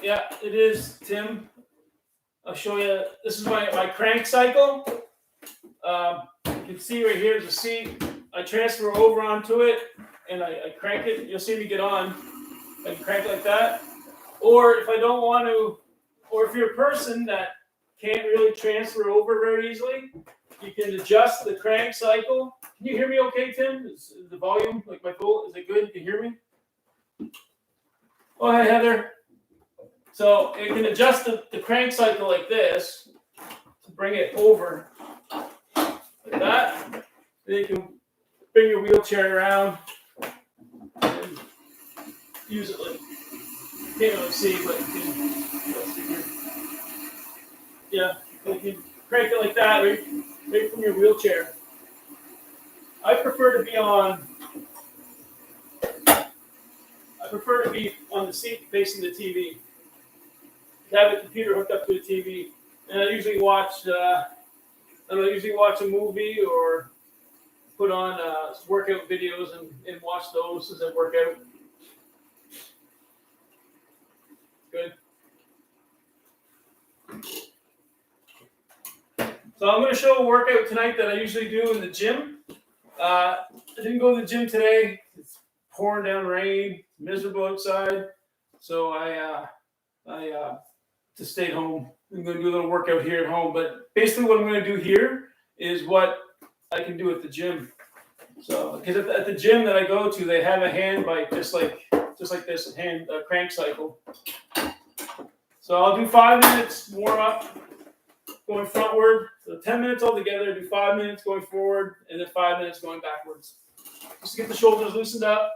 Yeah, it is, Tim. I'll show you. This is my crank cycle. You can see right here, the seat. I transfer over onto it, and I crank it. You'll see me get on. I can crank like that. Or if I don't want to, or if you're a person that can't really transfer over very easily, you can adjust the crank cycle. Can you hear me okay, Tim? Is the volume, like my full, is it good? You can hear me? Oh, hey, Heather. So you can adjust the crank cycle like this to bring it over like that. Then you can bring your wheelchair around and use it like, you can't really see, but you can, let's see here. Yeah, you can crank it like that right from your wheelchair. I prefer to be on the seat facing the TV. Have the computer hooked up to the TV, and I usually watch a movie or put on workout videos and watch those as I work out. Good. So I'm going to show a workout tonight that I usually do in the gym. I didn't go to the gym today. It's pouring down rain, miserable outside, so I just stayed home. I'm going to do a little workout here at home, but basically what I'm going to do here is what I can do at the gym. So, because at the gym that I go to, they have a hand bike, just like this hand crank cycle. So I'll do 5 minutes warm up, going frontward. So 10 minutes altogether. Do 5 minutes going forward, and then 5 minutes going backwards. Just to get the shoulders loosened up.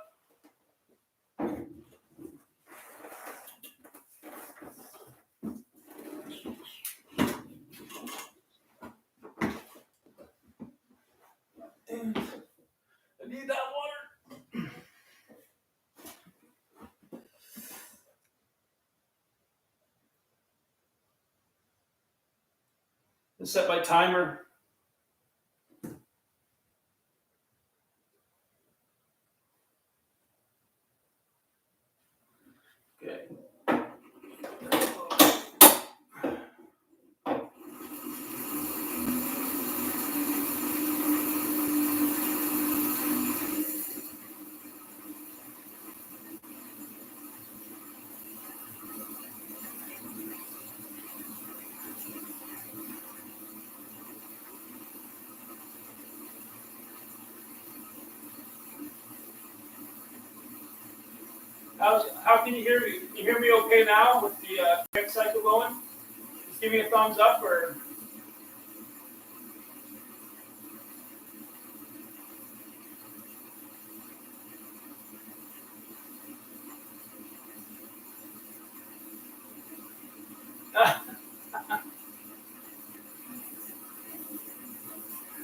And I need that water. And set my timer. Okay. How can you hear me? Can you hear me okay now with the crank cycle going? Just give me a thumbs up or.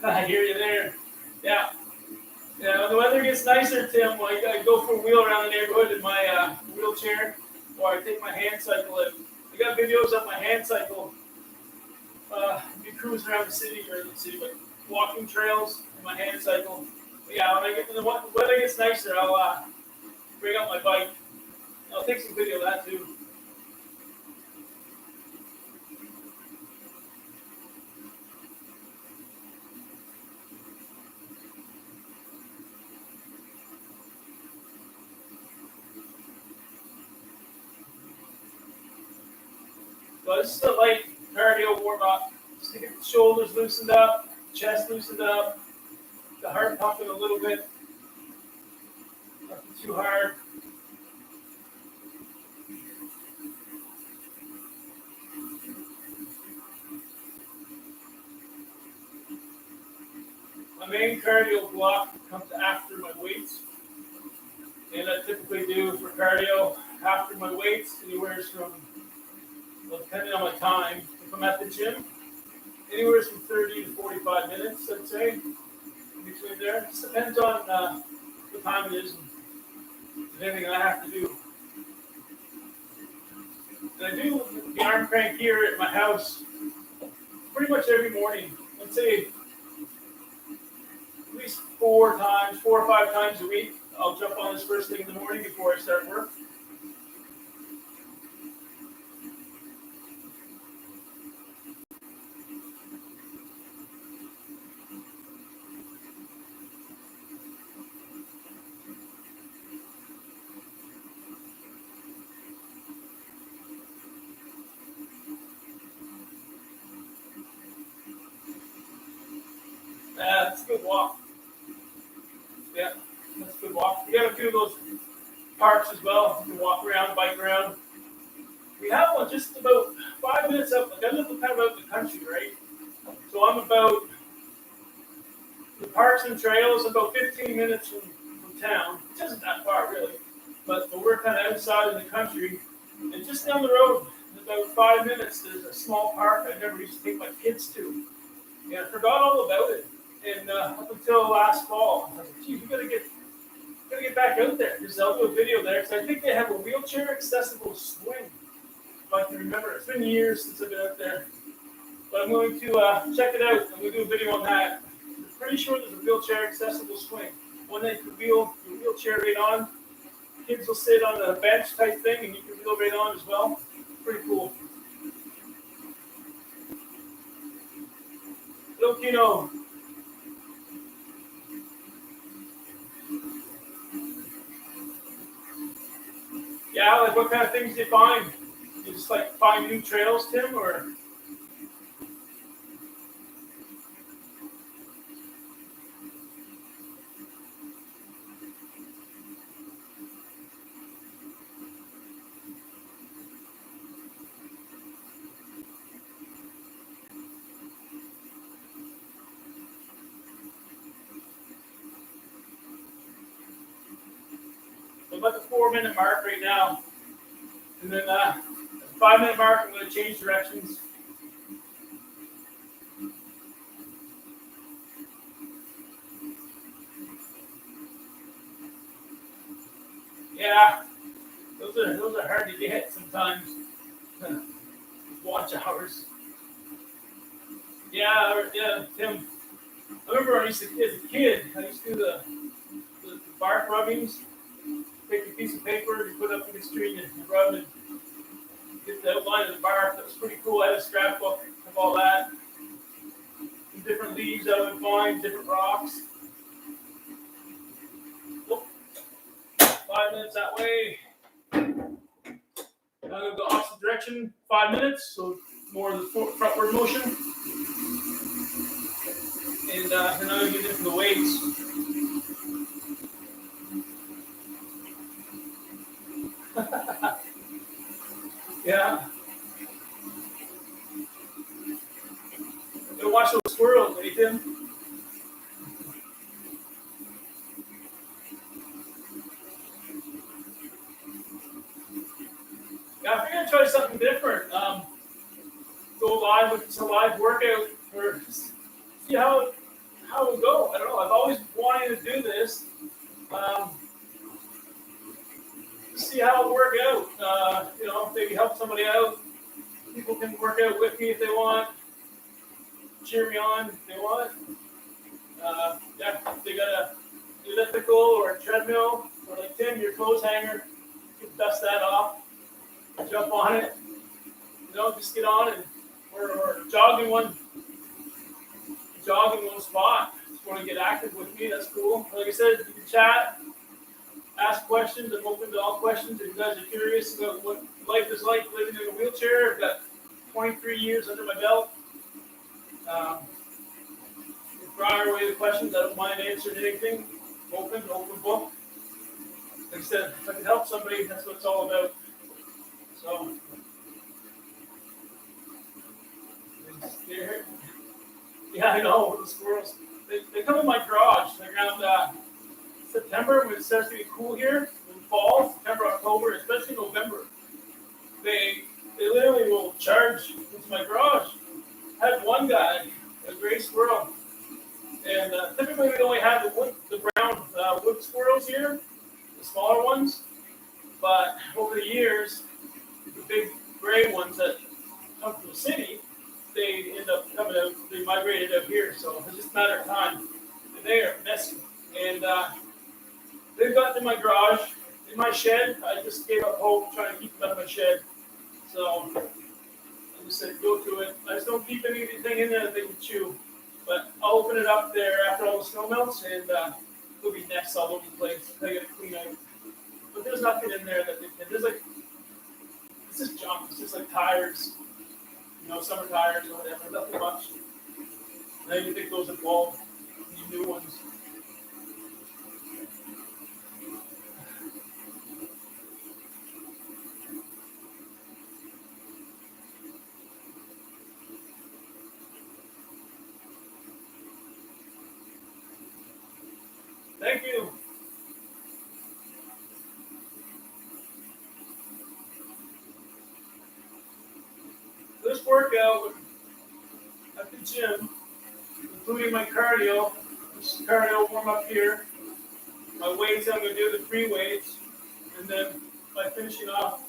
I hear you there. Yeah. Yeah, when the weather gets nicer, Tim, I go for a wheel around the neighborhood in my wheelchair, or I take my hand cycle. I got videos of my hand cycle. Be cruising around the city, but walking trails in my hand cycle. But yeah, when the weather gets nicer, I'll bring up my bike. I'll take some video of that too. But this is a light cardio warm up. Just to get the shoulders loosened up, chest loosened up, the heart pumping a little bit. Nothing too hard. My main cardio block comes after my weights. And I typically do for cardio after my weights anywhere from, well, depending on my time, if I'm at the gym, anywhere from 30 to 45 minutes, I'd say, in between there. It just depends on what time it is and anything I have to do. And I do the arm crank here at my house pretty much every morning. I'd say at least 4 or 5 times a week. I'll jump on this first thing in the morning before I start work. That's a good walk. Yeah, that's a good walk. We got a few of those parks as well. You can walk around, bike around. We have one just about 5 minutes up. Like I live kind of out in the country, right? So I'm about the parks and trails about 15 minutes from town. It isn't that far really, but we're kind of outside in the country, and just down the road, in about 5 minutes, there's a small park I never used to take my kids to. And I forgot all about it. And up until last fall, I was like, "Gee, we gotta get back out there." Because I'll do a video there. Because I think they have a wheelchair accessible swing. If I can remember, it's been years since I've been out there. But I'm going to check it out. I'm going to do a video on that. I'm pretty sure there's a wheelchair accessible swing. One that you can wheel your wheelchair right on. Kids will sit on a bench type thing, and you can wheel right on as well. Pretty cool. Filipino. Yeah, like what kind of things do you find? You just like find new trails, Tim, or? I'm about the 4 minute mark right now. And then at the 5 minute mark, I'm going to change directions. Yeah, those are hard to get sometimes. Watch hours. Yeah, Tim. I remember as a kid, I used to do the bark rubbings. Take a piece of paper, you put it up against the tree, and you rub it, get the outline of the bark. That was pretty cool. I had a scrapbook of all that. Some different leaves I would find, different rocks. Whoop. 5 minutes that way. Now I'm going to go opposite direction, 5 minutes, so more of the frontward motion. And then I'm going to get into the weights. Yeah. Gotta watch those squirrels, eh, Tim? Yeah, I figured I'd try something different. Go live with a live workout or see how it will go. I don't know. I've always wanted to do this. See how it work out. Maybe help somebody out. People can work out with me if they want. Cheer me on if they want. If they got a elliptical or a treadmill, or like Tim, your clothes hanger, you can dust that off. Jump on it. Just get on and or jog in one spot. Just want to get active with me. That's cool. Like I said, you can chat, ask questions. I'm open to all questions. If you guys are curious about what life is like living in a wheelchair, I've got 23 years under my belt. Fire away the questions. I don't mind answering anything. Open book. Like I said, if I can help somebody, that's what it's all about. So, yeah, I know the squirrels. They come in my garage around September when it starts to get cool here. In fall, September, October, especially November. They literally will charge into my garage. I had one guy, a gray squirrel, and typically we only have the brown wood squirrels here, the smaller ones. But over the years, the big gray ones that come from the city, they end up coming out. They migrated out here, so it's just a matter of time. And they are messy, and they've gotten in my garage, in my shed. I just gave up hope trying to keep them out of my shed. So I just said, go to it. I just don't keep anything in there that they can chew. But I'll open it up there after all the snow melts, and there'll be nests all over the place. I got to clean out. But there's nothing in there that they can. There's like, it's just junk. It's just like tires, summer tires or whatever. Nothing much. And then you think those are bulb. new ones. Thank you. This workout at the gym, including my cardio, this is cardio warm up here. My weights, I'm going to do the free weights, and then by finishing off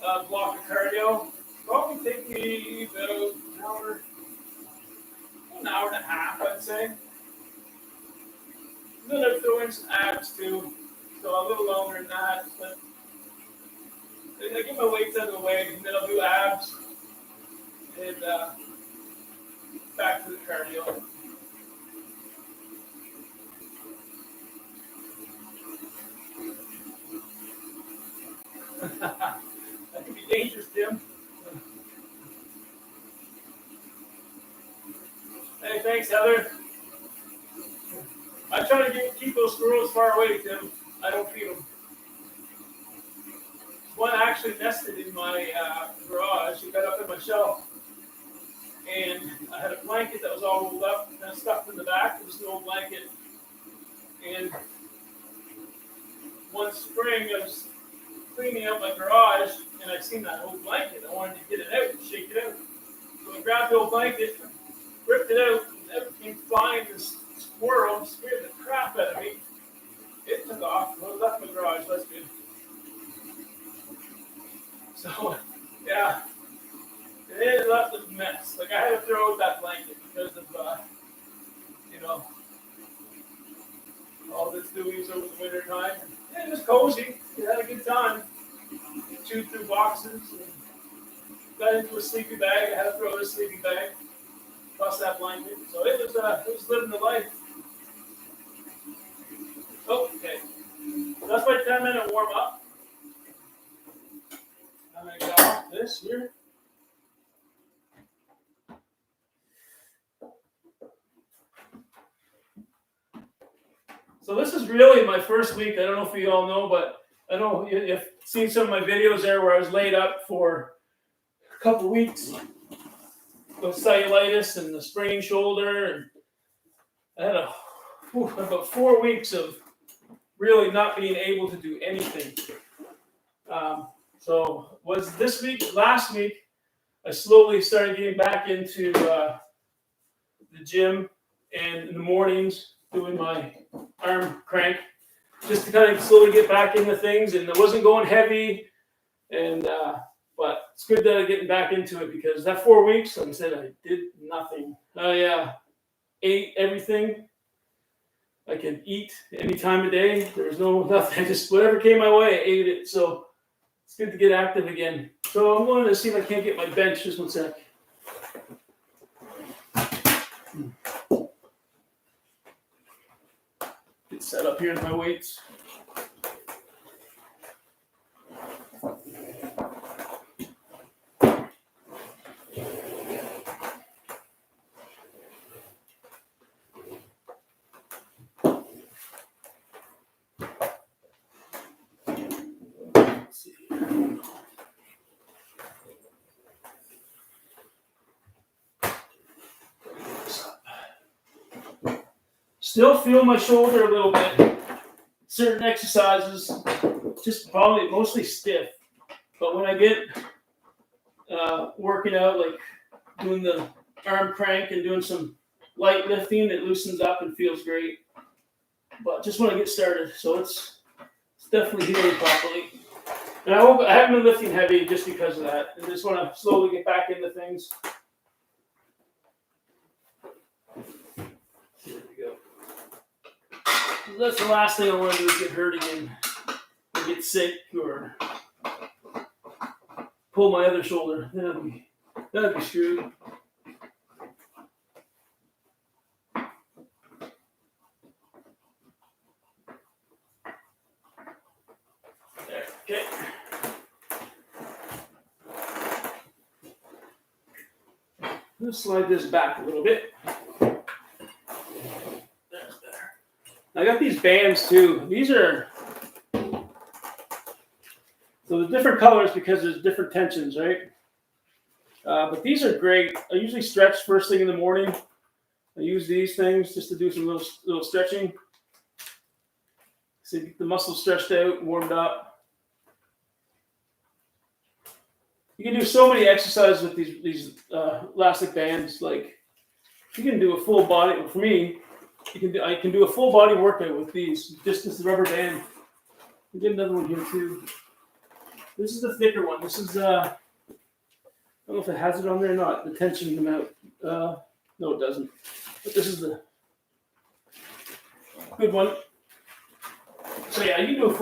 a block of cardio, probably take me about an hour and a half, I'd say. And then I'll throw in some abs too, so a little longer than that. But I get my weights out of the way, and then I'll do abs, and back to the cardio. That could be dangerous, Tim. Hey, thanks, Heather. I try to keep those squirrels far away, Tim. I don't feed them. One actually nested in my garage. He got up in my shelf. And I had a blanket that was all rolled up and stuffed in the back. It was an old blanket. And one spring, I was cleaning out my garage, and I seen that old blanket. I wanted to get it out and shake it out. So I grabbed the old blanket, ripped it out, and everything flying. This squirrel scared the crap out of me. It took off. Well, it left my garage. That's good. So, yeah. It left a mess. Like, I had to throw out that blanket because of, all this doings over the winter time. Yeah, it was cozy. We had a good time. Chewed through boxes. And got into a sleeping bag. I had to throw in a sleeping bag. Plus that blanket. So it was living the life. Okay. That's my 10-minute warm up. I'm going to get off this here. So this is really my first week. I don't know if you all know, but I know you've seen some of my videos there where I was laid up for a couple of weeks with cellulitis and the sprained shoulder. And I had about 4 weeks of really not being able to do anything. So was this week, last week, I slowly started getting back into the gym, and in the mornings doing my arm crank, just to kind of slowly get back into things. And it wasn't going heavy, and but it's good that I'm getting back into it, because that 4 weeks, like I said, I did nothing. I ate everything I could eat any time of day. There was nothing. Just whatever came my way, I ate it. So it's good to get active again. So I'm going to see if I can't get my bench. Just 1 sec. Get set up here in my weights. Still feel my shoulder a little bit. Certain exercises, just probably mostly stiff. But when I get working out, like doing the arm crank and doing some light lifting, it loosens up and feels great. But just want to get started, so it's definitely healing properly. And I haven't been lifting heavy just because of that. I just want to slowly get back into things. That's the last thing I want to do, is get hurt again, or get sick, or pull my other shoulder. That'd be screwed. There, okay. Let's slide this back a little bit. There. I got these bands too. These are so the different colors because there's different tensions, right? But these are great. I usually stretch first thing in the morning. I use these things just to do some little stretching. So get the muscles stretched out, warmed up. You can do so many exercises with these elastic bands. Like you can do a full body. For me, I can do a full body workout with these. Just this rubber band. We get another one here too. This is the thicker one. This is I don't know if it has it on there or not. The tension amount. No, it doesn't. But this is the good one. So yeah, you can do a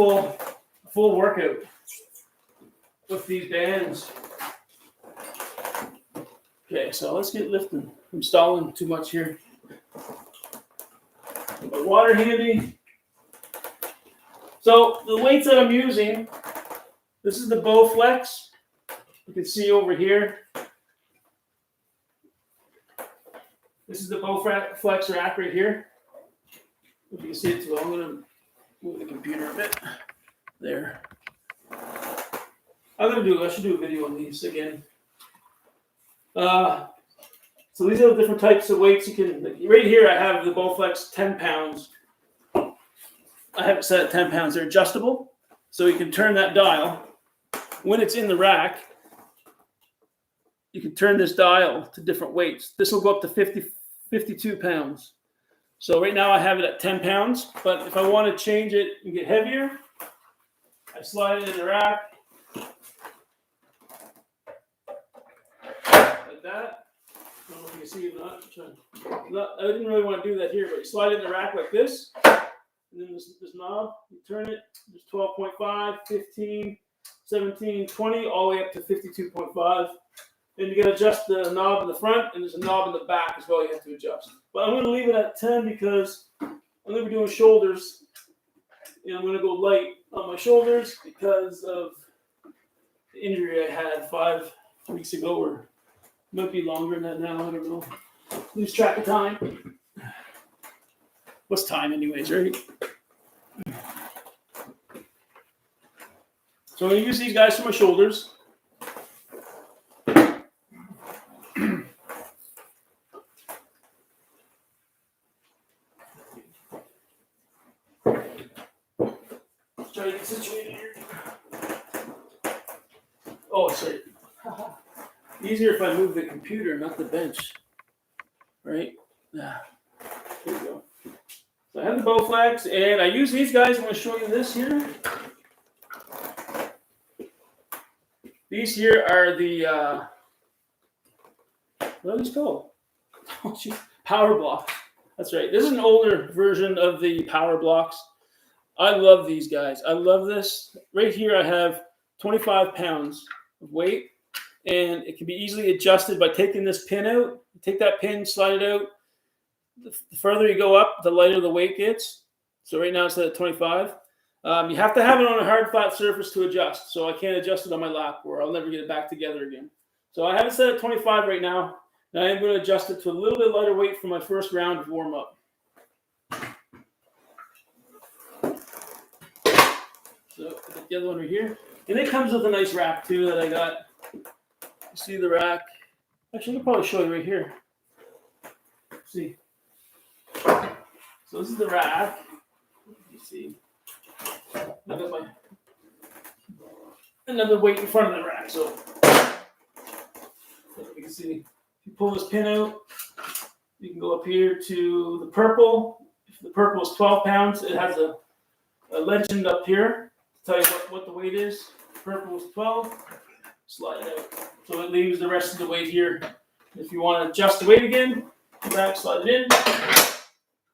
full workout with these bands. Okay, so let's get lifting. I'm stalling too much here. My water handy. So the weights that I'm using, this is the Bowflex. You can see over here. This is the Bowflex rack right here. If you can see it too well, I'm going to move the computer a bit. There. I should do a video on these again. So these are the different types of weights you can. Right here, I have the Bowflex 10 pounds. I have it set at 10 pounds. They're adjustable, so you can turn that dial when it's in the rack. You can turn this dial to different weights. This will go up to 52 pounds. So right now I have it at 10 pounds, but if I want to change it and get heavier, I slide it in the rack like that. I don't know if you can see it or not. I didn't really want to do that here, but you slide it in the rack like this, and then this knob, you turn it, there's 12.5, 15, 17, 20, all the way up to 52.5. And you got to adjust the knob in the front, and there's a knob in the back as well you have to adjust. But I'm going to leave it at 10 because I'm going to be doing shoulders. And I'm going to go light on my shoulders because of the injury I had 5 weeks ago, or it might be longer than that now. I don't know. Lose track of time. What's time anyways, right? So I'm going to use these guys for my shoulders. Try to get situated here. Oh, sorry. Easier if I move the computer, not the bench. Right? Here we go. So I have the Bowflex, and I use these guys. I'm going to show you this here. These here are the, what are these called? Oh, geez. Power blocks. That's right. This is an older version of the power blocks. I love these guys. I love this. Right here I have 25 pounds of weight, and it can be easily adjusted by taking this pin out. Take that pin, slide it out. The further you go up, the lighter the weight gets. So right now it's at 25. You have to have it on a hard, flat surface to adjust. So I can't adjust it on my lap, or I'll never get it back together again. So I have it set at 25 right now, and I am going to adjust it to a little bit lighter weight for my first round of warm-up. So I got the other one right here. And it comes with a nice rack too that I got. You see the rack? Actually, I can probably show you right here. See. So this is the rack. You see. I got another weight in front of the rack. So you can see, if you pull this pin out, you can go up here to the purple. If the purple is 12 pounds, it has a legend up here to tell you what the weight is. Purple is 12. Slide it out. So it leaves the rest of the weight here. If you want to adjust the weight again, go back, slide it in,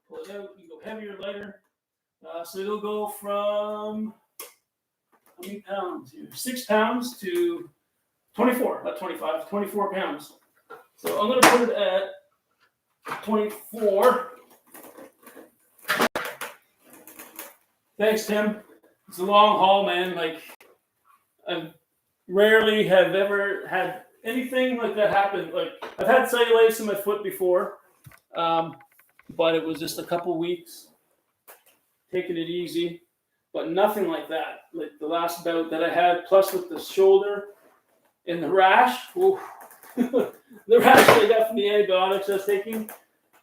pull it out. You go heavier, lighter. So it'll go from, how many pounds here? 6 pounds to 24, not 25, 24 pounds. So I'm going to put it at 24. Thanks, Tim. It's a long haul, man. Like, I rarely have ever had anything like that happen. Like, I've had cellulitis in my foot before, but it was just a couple weeks. taking it easy, but nothing like that. Like the last bout that I had, plus with the shoulder and the rash, oof, the rash that I got from the antibiotics I was taking,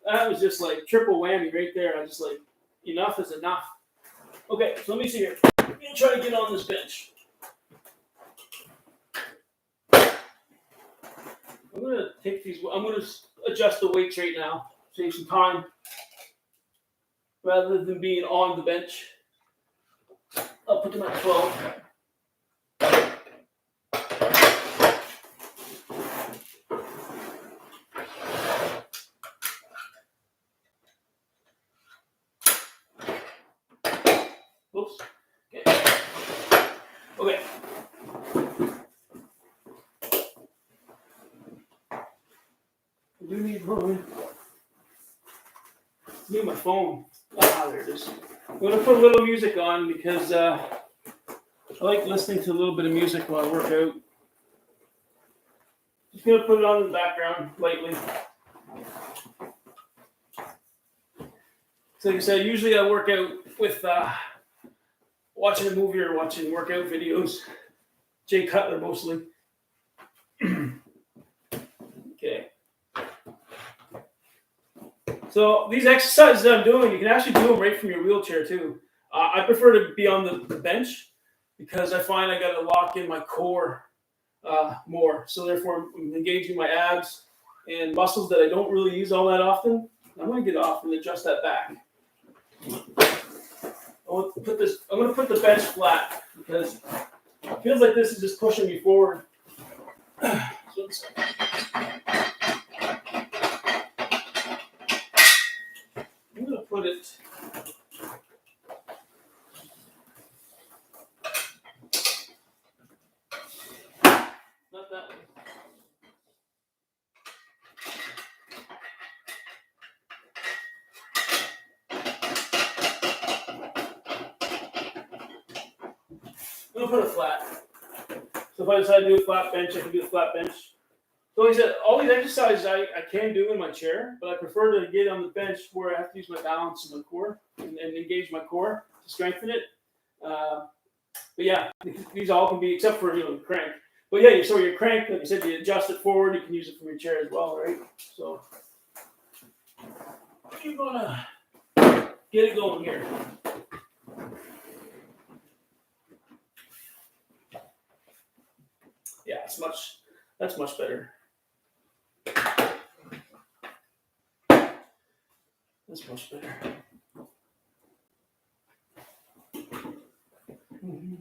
that was just like triple whammy right there. I was just like, enough is enough. Okay, so let me see here. I'm gonna try to get on this bench. I'm gonna take these. I'm gonna adjust the weights right now, save some time, rather than being on the bench. I'll put them at 12. Whoops. Okay. Okay. I do need one. I need my phone. Ah, there it is. I'm going to put a little music on because I like listening to a little bit of music while I work out. Just going to put it on in the background lightly. So like I said, usually I work out with watching a movie or watching workout videos. Jay Cutler mostly. Okay. So these exercises that I'm doing, you can actually do them right from your wheelchair too. I prefer to be on the bench because I find I got to lock in my core more. So therefore, I'm engaging my abs and muscles that I don't really use all that often. I'm going to get off and adjust that back. I'm going to put the bench flat because it feels like this is just pushing me forward. So I'm going to put it. Not that way. I'm going to put it flat. So if I decide to do a flat bench, I can do a flat bench. So like I said, all these exercises I can do in my chair, but I prefer to get on the bench where I have to use my balance and my core and engage my core to strengthen it. But yeah, these all can be, except for, crank. But yeah, so your crank, like I said, you adjust it forward, you can use it from your chair as well, right? So you're gonna get it going here. Yeah, that's much better. That's much better. Mm-hmm.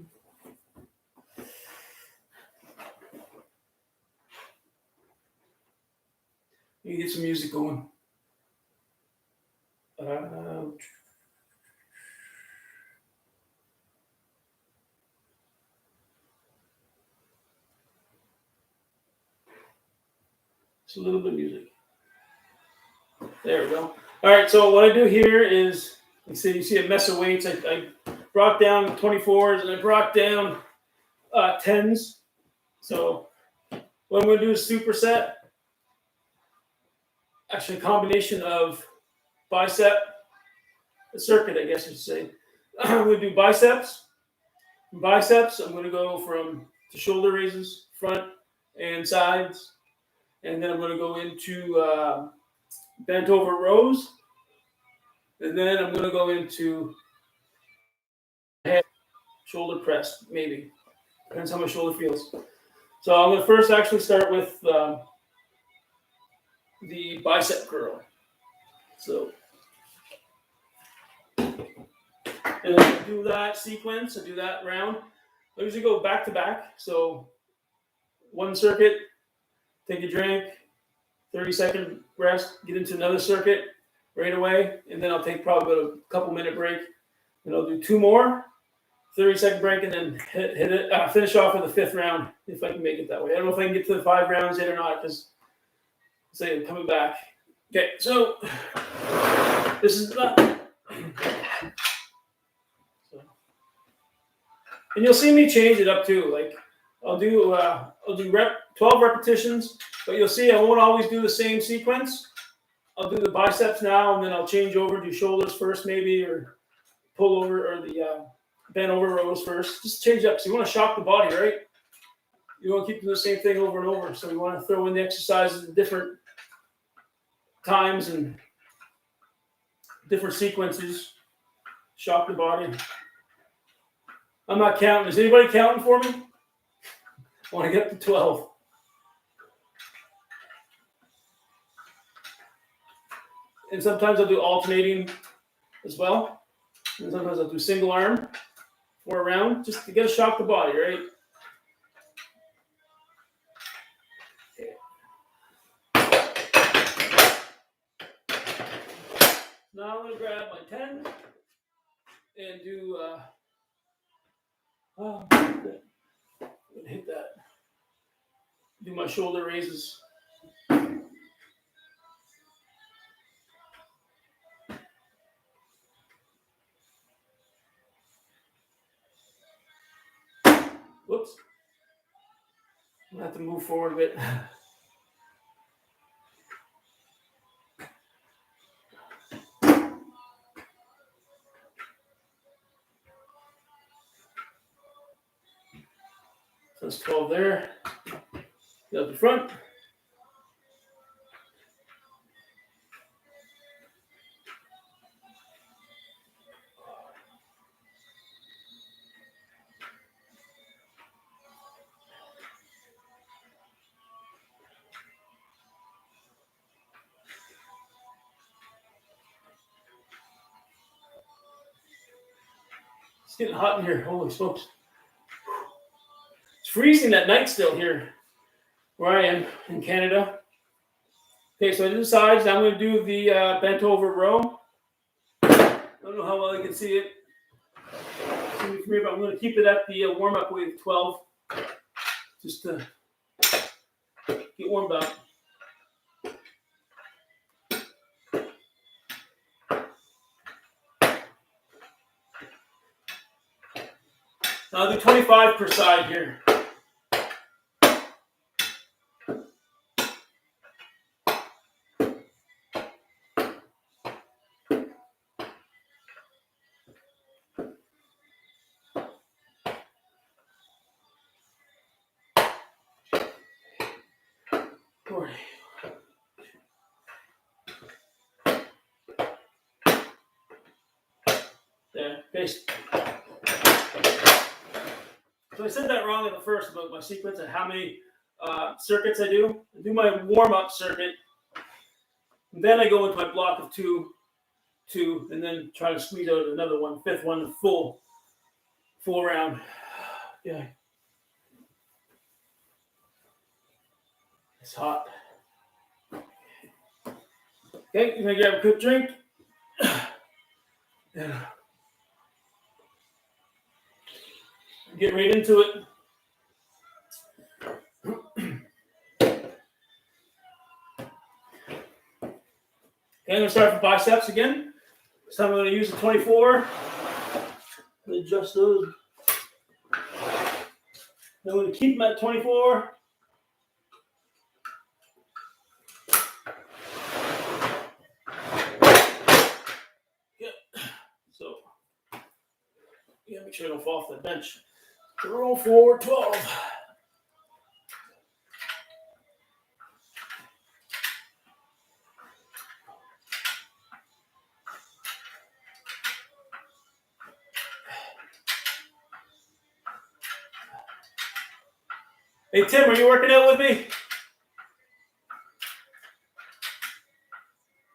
You get some music going. Just a little bit of music. There we go. All right, so what I do here is, you see a mess of weights. I brought down 24s and I brought down 10s. So what I'm going to do is superset. Actually, a combination of bicep, a circuit, I guess you'd say. I'm going to do biceps. I'm going to go from the shoulder raises, front and sides. And then I'm going to go into bent over rows. And then I'm going to go into head, shoulder press, maybe. Depends how my shoulder feels. So I'm going to first actually start with the bicep curl. So, and I do that sequence, I do that round. I usually go back to back. So one circuit, take a drink, 30-second rest, get into another circuit right away, and then I'll take probably about a couple minute break. And I'll do two more, 30-second break, and then hit it. Finish off with the 5th round if I can make it that way. I don't know if I can get to the 5 rounds yet or not because I'm coming back. Okay, so this is not. And you'll see me change it up too. Like I'll do 12 repetitions, but you'll see I won't always do the same sequence. I'll do the biceps now, and then I'll change over to shoulders first, maybe, or pull over or the bent over rows first. Just change up. So you want to shock the body, right? You want to keep doing the same thing over and over. So you want to throw in the exercises at different times and different sequences. Shock the body. I'm not counting. Is anybody counting for me? I want to get up to 12. And sometimes I'll do alternating as well. And sometimes I'll do single arm for a round just to get a shock the body, right? Now I'm going to grab my 10 and do, I'm going to hit that. Do my shoulder raises. Whoops. I'm going to have to move forward a bit. So that's 12 there. Get up the front. It's getting hot in here. Holy smokes. It's freezing at night still here where I am in Canada. Okay, so I did the sides. Now I'm going to do the bent over row. I don't know how well you can see it. But I'm going to keep it at the warm-up weight of 12 just to get warmed up. Now I'll do 25 per side here. There, okay. So I said that wrong at the first about my sequence and how many circuits I do. I do my warm-up circuit, and then I go into my block of two, and then try to squeeze out another one, fifth one, full round. Yeah. It's hot. Okay, you're gonna grab a quick drink. Yeah. Get right into it. Okay, I'm going to start with biceps again. This time I'm going to use the 24. Adjust those. I'm going to keep them at 24. Yeah. So, yeah, make sure I don't fall off the bench. So roll forward 12. Hey, Tim, are you working out with me?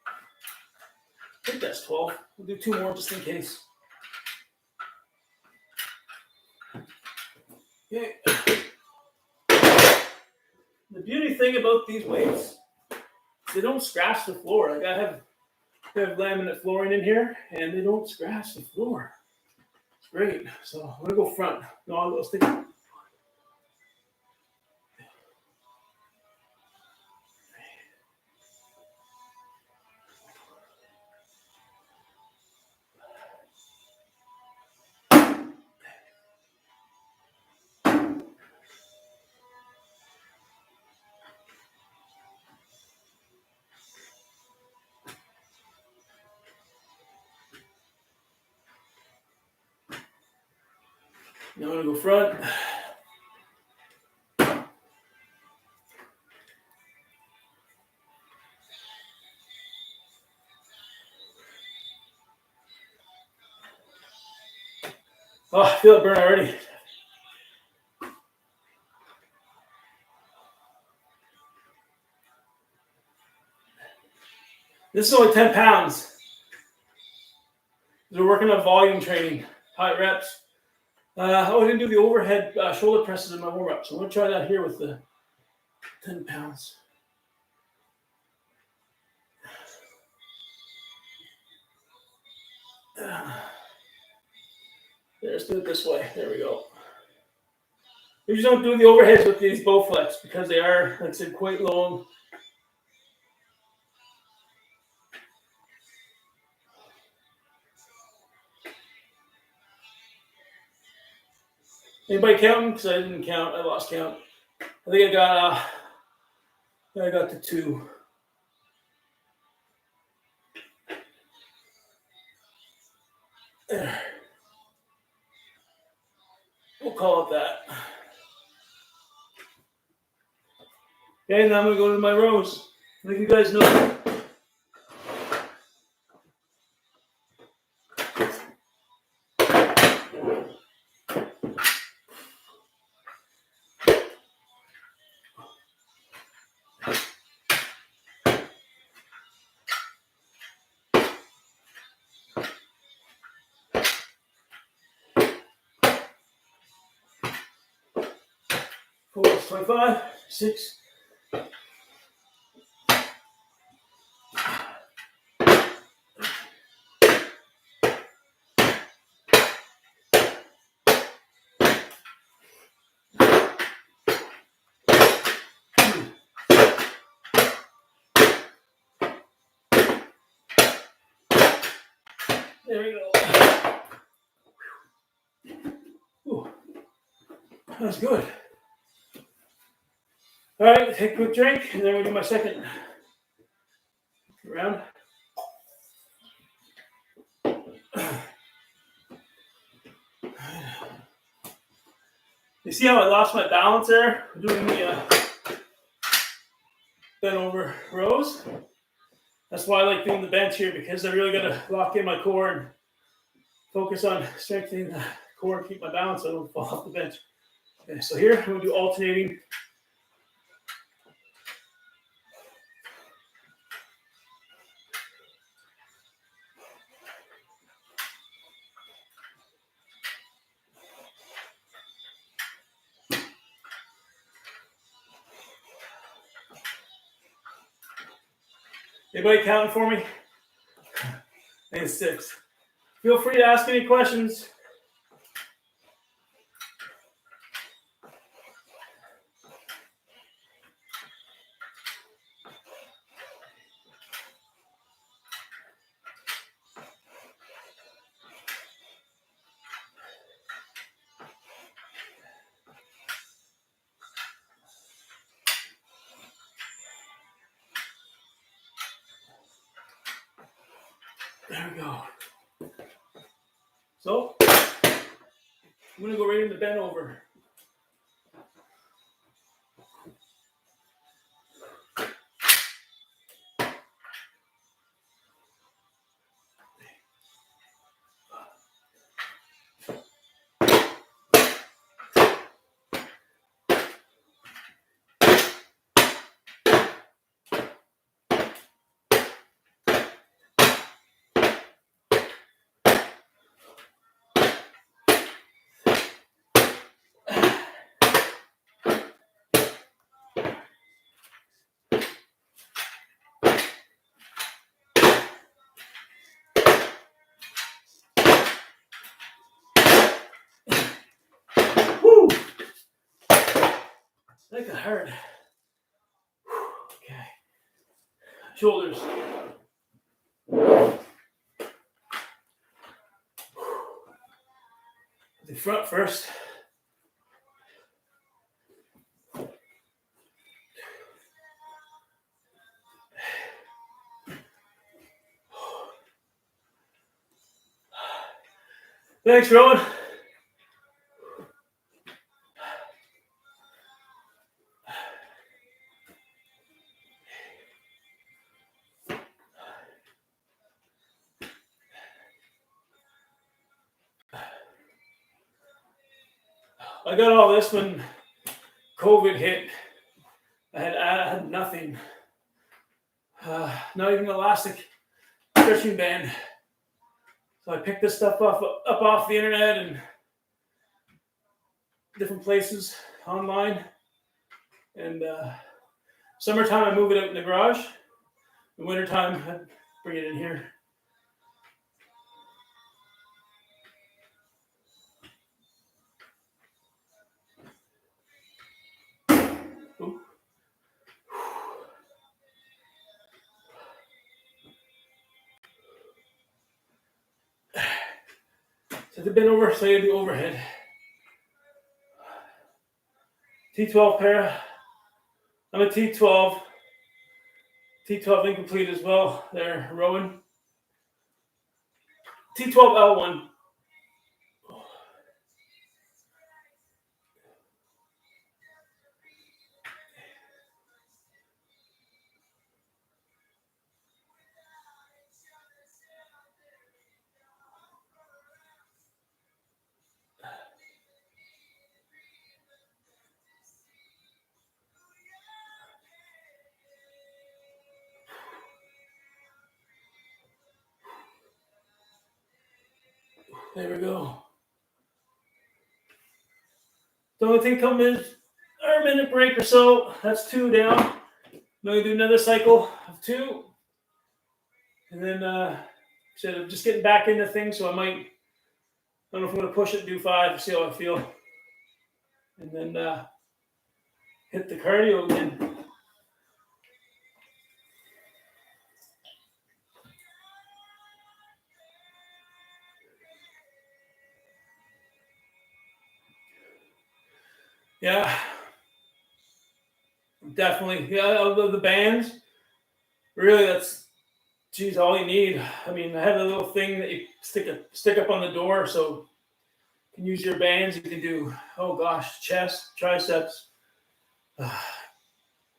I think that's 12. We'll do 2 more just in case. Okay. The beauty thing about these weights, they don't scratch the floor. Like I have laminate flooring in here, and they don't scratch the floor. It's great. So I'm going to go front. No, I'll stick. Now I'm going to go front. Oh, I feel it burn already. This is only 10 pounds. We're working on volume training, high reps. I was going to do the overhead shoulder presses in my warm-up, so I'm going to try that here with the 10 pounds. Let's do it this way. There we go. We just don't do the overheads with these Bowflex because they are, like I said, quite long. Anybody counting? Because I didn't count. I lost count. I think I got to 2. There. We'll call it that. Okay, now I'm going to go to my rows. I think you guys know. Four, 25, 6. There we go. Ooh, that's good. All right, take a quick drink, and then we do my second round. You see how I lost my balance there doing the bent over rows? That's why I like doing the bench here, because I really got to lock in my core and focus on strengthening the core and keep my balance so I don't fall off the bench. Okay, so here I'm going to do alternating. Anybody counting for me? I think it's 6. Feel free to ask any questions. There we go. So, I'm going to go right into bent over. Woo! That got hard. Okay. Shoulders. The front first. Thanks, Rowan. I got all this when COVID hit. I had nothing. Not even elastic stretching band. So I picked this stuff up off the internet and different places online. And summertime, I move it out in the garage. In wintertime, I bring it in here. Ooh. So the bend over, so you do overhead. T12 para. I'm a T12 incomplete as well. There, rowing. T12 L1. There we go. The only thing coming is a minute break or so. That's 2 down. Now we do another cycle of 2. And then instead of just getting back into things, so I don't know if I'm going to push it, do 5, see how I feel. And then hit the cardio again. Yeah, definitely. Yeah, I love the bands. Really, that's, geez, all you need. I mean, I have a little thing that you stick up on the door, so you can use your bands. You can do, oh gosh, chest, triceps,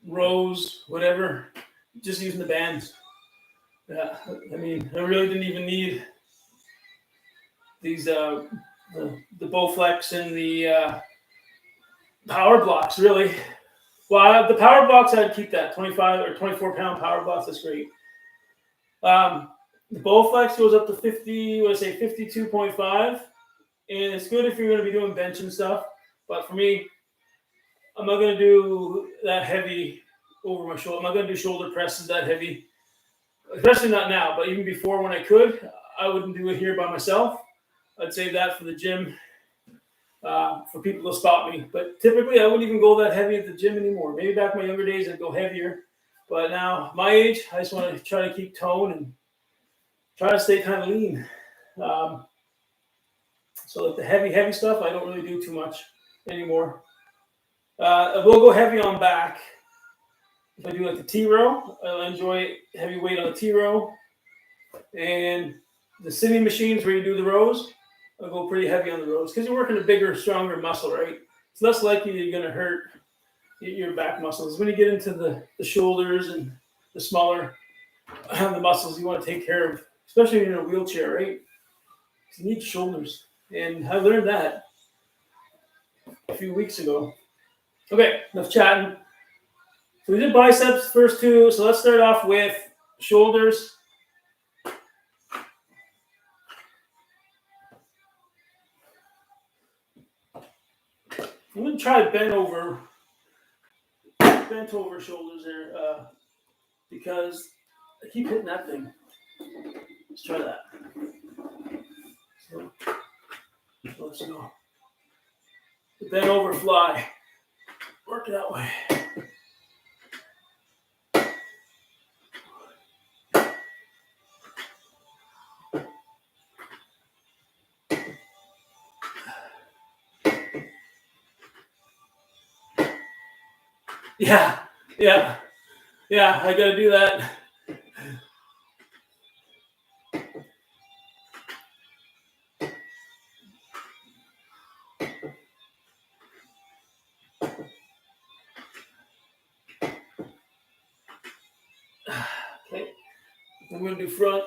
rows, whatever. Just using the bands. Yeah, I mean, I really didn't even need these the Bowflex and the power blocks, really. Well, the power blocks, I'd keep that 25 or 24-pound power blocks. That's great. The Bowflex goes up to 52.5, and it's good if you're going to be doing bench and stuff. But for me, I'm not going to do that heavy over my shoulder. I'm not going to do shoulder presses that heavy, especially not now. But even before, when I could, I wouldn't do it here by myself. I'd save that for the gym. For people to spot me. But typically, I wouldn't even go that heavy at the gym anymore. Maybe back in my younger days, I'd go heavier. But now, my age, I just want to try to keep tone and try to stay kind of lean. So that the heavy stuff, I don't really do too much anymore. I will go heavy on back. If I do like the T-row, I'll enjoy heavy weight on the T-row. And the sitting machines where you do the rows, I'll go pretty heavy on the rows because you're working a bigger, stronger muscle, right? It's less likely you're going to hurt your back muscles. When you get into the shoulders and the smaller the muscles you want to take care of, especially in a wheelchair, right? You need shoulders. And I learned that a few weeks ago. Okay, enough chatting. So we did biceps first 2. So let's start off with shoulders. I'm going to try bent over shoulders there because I keep hitting that thing. Let's try that. So let's go. The bent over fly. Work it that way. Yeah, I got to do that. Okay, I'm going to do front.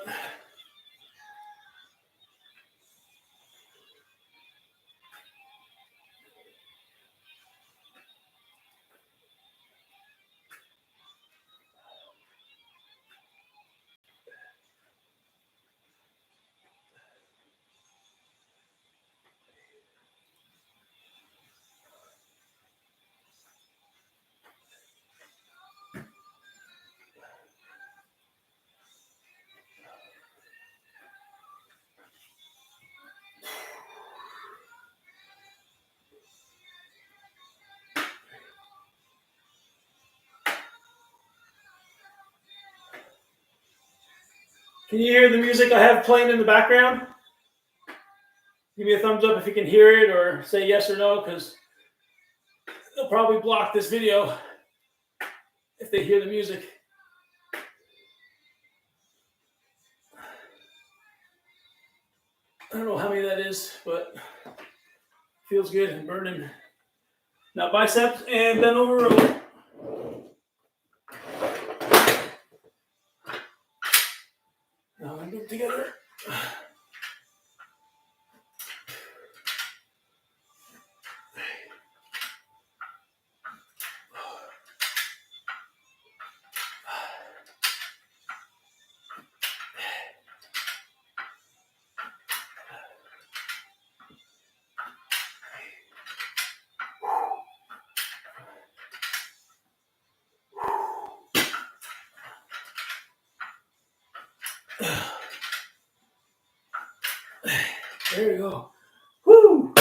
Can you hear the music I have playing in the background? Give me a thumbs up if you can hear it, or say yes or no, because they'll probably block this video if they hear the music. I don't know how many that is, but feels good and burning. Now biceps and bend over row. Now we move together. There you go. Woo!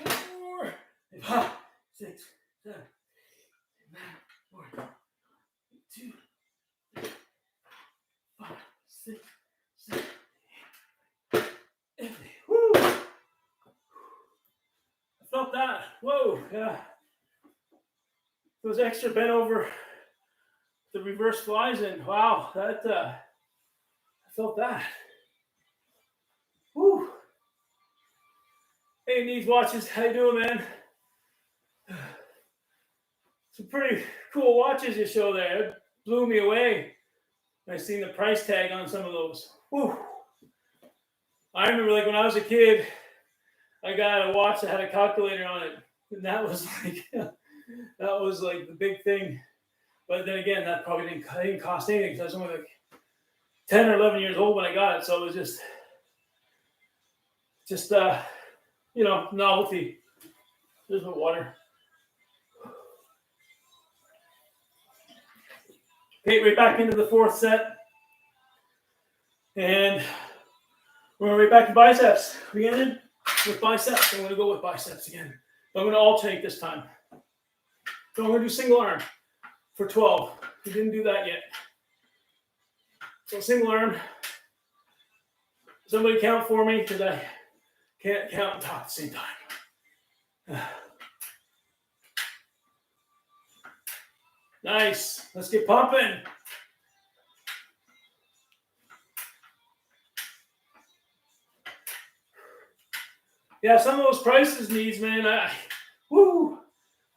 Four, 5, 6, 7, 9, 1, 2, 3, 5, 6, 7, 8. Woo! I felt that. Whoa, yeah. Those extra bent over the reverse flies in. Wow, that I felt that. Woo! Hey, Needs Watches, how you doing, man? Some pretty cool watches you show there. It blew me away. I seen the price tag on some of those. Woo! I remember, like, when I was a kid, I got a watch that had a calculator on it, and that was like the big thing. But then again, that probably didn't cost anything because I was only like 10 or 11 years old when I got it, so it was just novelty. There's my water. Okay, right back into the fourth set. And we're right back to biceps. We ended with biceps. I'm going to go with biceps again. But I'm going to alternate this time. So I'm going to do single arm for 12. We didn't do that yet. So single arm. Somebody count for me because I can't count and talk at the same time. Nice. Let's get pumping. Yeah, some of those prices needs, man. I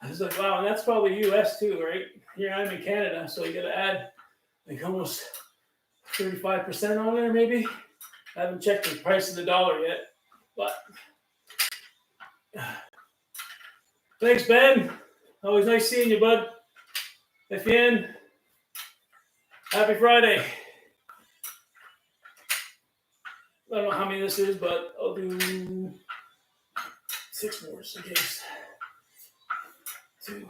was like, wow, and that's probably US too, right? Here I'm in Canada, so you got to add like almost 35% on there, maybe. I haven't checked the price of the dollar yet, but thanks, Ben. Always nice seeing you, bud. If you're in, happy Friday. I don't know how many this is, but I'll do 6 more just in case. 2, 3,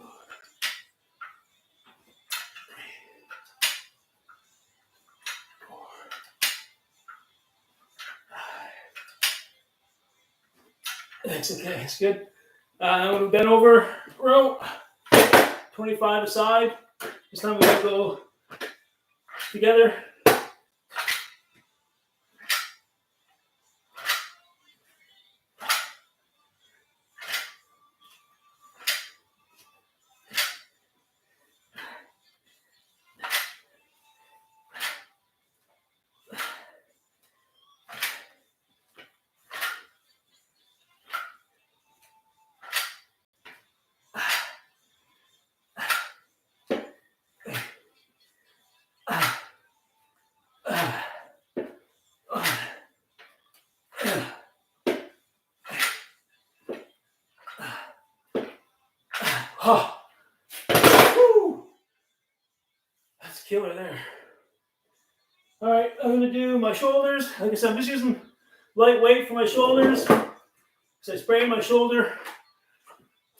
4, 5. That's okay. It's good. I'm going to bend over row. 25 aside. This time we're going to go together. Oh, woo. That's killer there. All right, I'm going to do my shoulders. Like I said, I'm just using lightweight for my shoulders. So I sprained my shoulder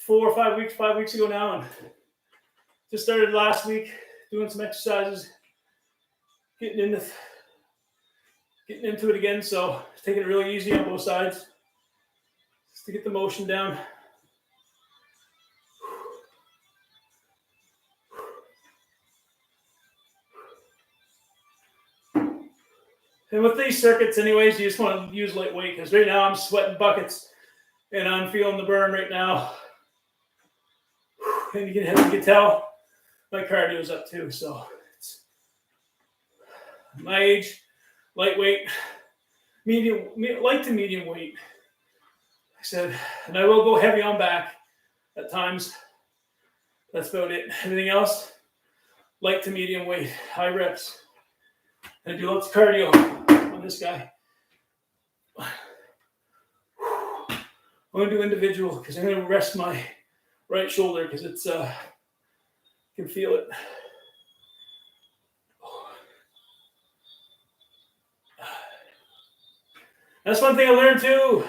5 weeks ago now, and just started last week doing some exercises, getting into it again. So taking it really easy on both sides just to get the motion down. And with these circuits anyways, you just want to use lightweight, because right now I'm sweating buckets and I'm feeling the burn right now. And you can tell my cardio's up too. So it's my age, lightweight, light to medium weight. I said, and I will go heavy on back at times. That's about it. Everything else, light to medium weight, high reps. And I do lots of cardio on this guy. I'm going to do individual because I'm going to rest my right shoulder because it's I can feel it. That's one thing I learned too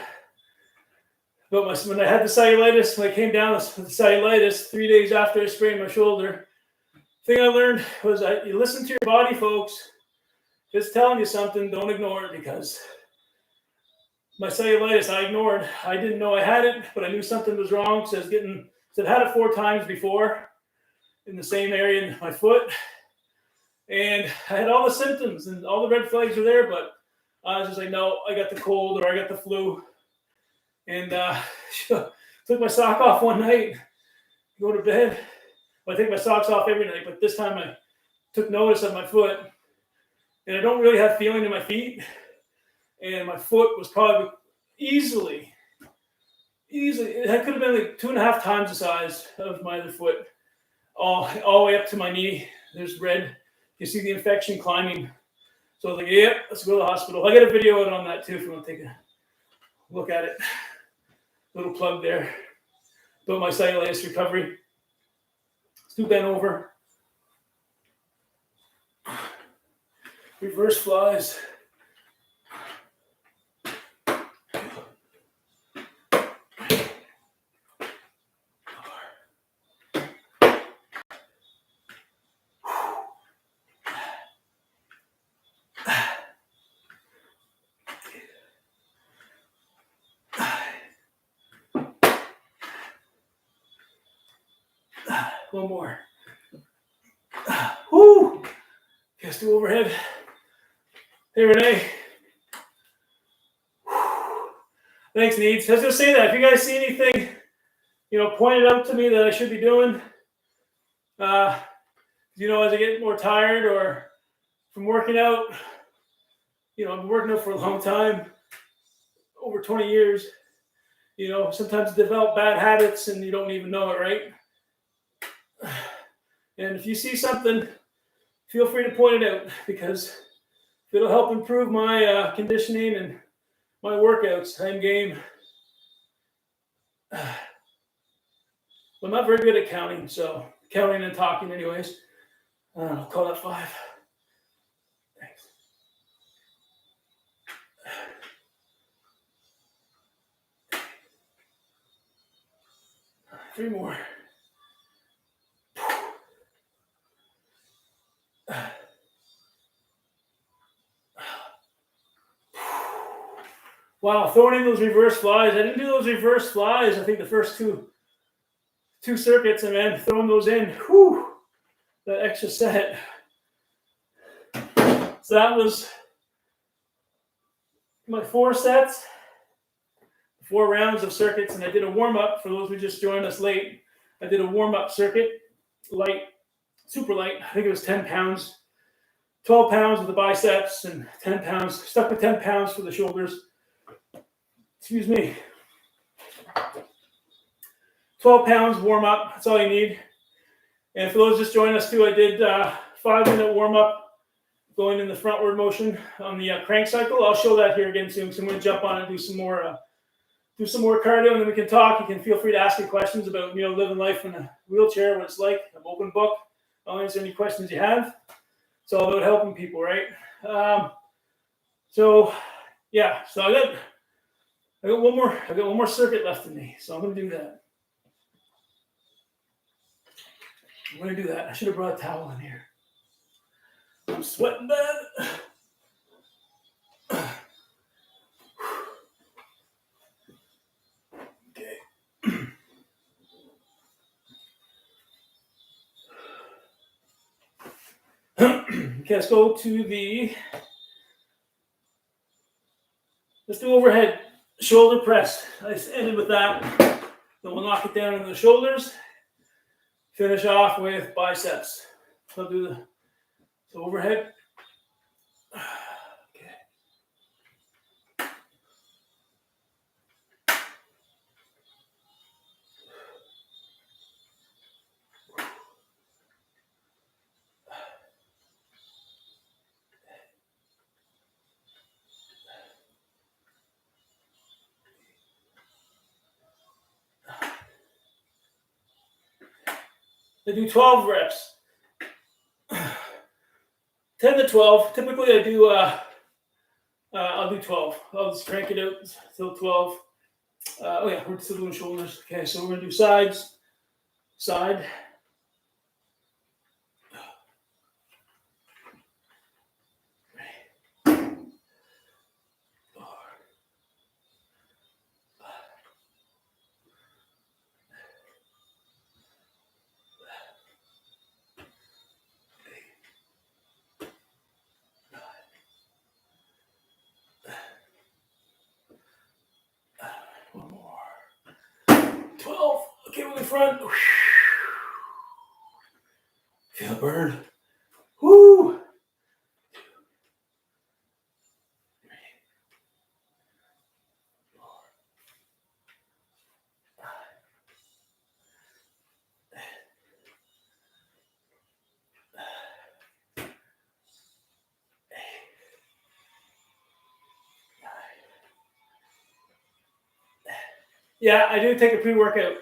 about when I had the cellulitis. When I came down with the cellulitis 3 days after I sprained my shoulder, the thing I learned was you listen to your body, folks. If it's telling you something, don't ignore it, because my cellulitis I ignored. I didn't know I had it, but I knew something was wrong. So I'd had it 4 times before in the same area in my foot. And I had all the symptoms and all the red flags were there, but I was just like, no, I got the cold or I got the flu. And took my sock off one night, go to bed. Well, I take my socks off every night, but this time I took notice of my foot. And I don't really have feeling in my feet. And my foot was probably easily, it could have been like 2.5 times the size of my other foot, all the way up to my knee. There's red. You see the infection climbing. So I was like, yep, let's go to the hospital. I got a video on that too if you want to take a look at it. Little plug there. About my cellulitis recovery. Let's do bent over. Reverse flies. One more. Whoo! Let's do overhead. Hey, Renee. Thanks, Needs. I was going to say that. If you guys see anything, point it out to me that I should be doing. As I get more tired or from working out, I've been working out for a long time, over 20 years. Sometimes develop bad habits and you don't even know it, right? And if you see something, feel free to point it out, because it'll help improve my conditioning and my workouts. I'm game. I'm not very good at counting, so counting and talking anyways. I'll call that 5. Thanks. 3 more. Wow, throwing in those reverse flies. I didn't do those reverse flies. I think the first two circuits, and then throwing those in. Whew, that extra set. So that was my 4 sets, 4 rounds of circuits, and I did a warm-up for those who just joined us late. I did a warm-up circuit, light, super light. I think it was 10 pounds, 12 pounds with the biceps, and 10 pounds, stuck with 10 pounds for the shoulders. Excuse me. 12 pounds warm up. That's all you need. And for those just joining us too, I did 5-minute warm up going in the frontward motion on the crank cycle. I'll show that here again soon. So I'm going to jump on and do some more cardio, and then we can talk. You can feel free to ask me questions about living life in a wheelchair, what it's like. I'm open book. I'll answer any questions you have. It's all about helping people, right? So I got I got one more circuit left in me, so I'm gonna do that. I should have brought a towel in here. I'm sweating bad. Okay. Okay, let's go to let's do overhead shoulder press. I just ended with that. Then we'll knock it down into the shoulders. Finish off with biceps. So I'll do the overhead. Okay. I do 12 reps. 10 to 12. Typically I do I'll do 12. I'll just crank it out till 12. Oh yeah, we're still doing shoulders. Okay, so we're gonna do sides, side. One more. 12. Okay, with the front. Feel it burn. Woo! Yeah, I do take a pre-workout.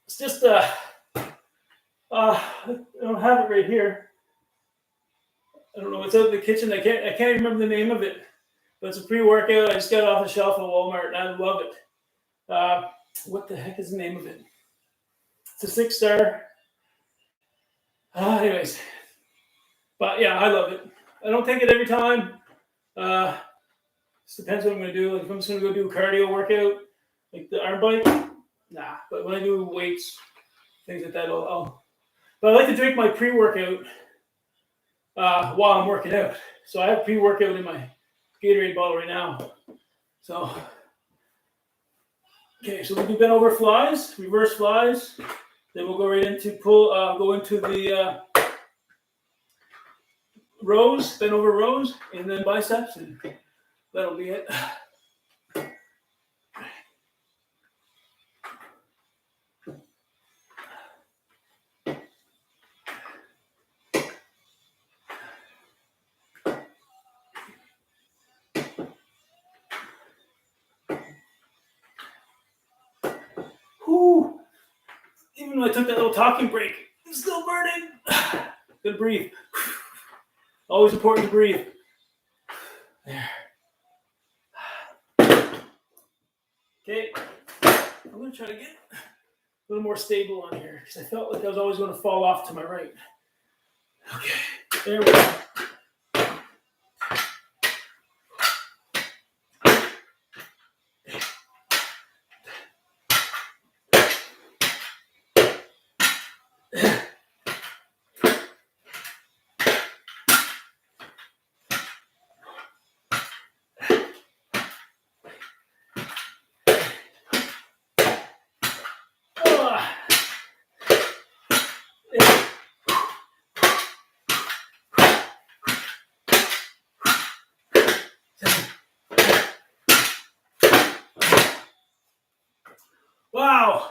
It's just I don't have it right here. I don't know. It's out in the kitchen. I can't even remember the name of it. But it's a pre-workout. I just got it off the shelf at Walmart, and I love it. What the heck is the name of it? It's a 6-star. Anyways, but yeah, I love it. I don't take it every time. Just depends what I'm going to do. Like if I'm just going to go do a cardio workout, like the arm bike, nah. But when I do weights, things like that, But I like to drink my pre-workout while I'm working out. So I have pre-workout in my Gatorade bottle right now. So, okay, so we do bent over flies, reverse flies. Then we'll go right into go into the rows, bent over rows, and then biceps, and that'll be it. Whew. Even when I took that little talking break, it's still burning. Gotta breathe. Always important to breathe. There. Okay. I'm gonna try to get a little more stable on here because I felt like I was always going to fall off to my right. Okay. There we go. Wow.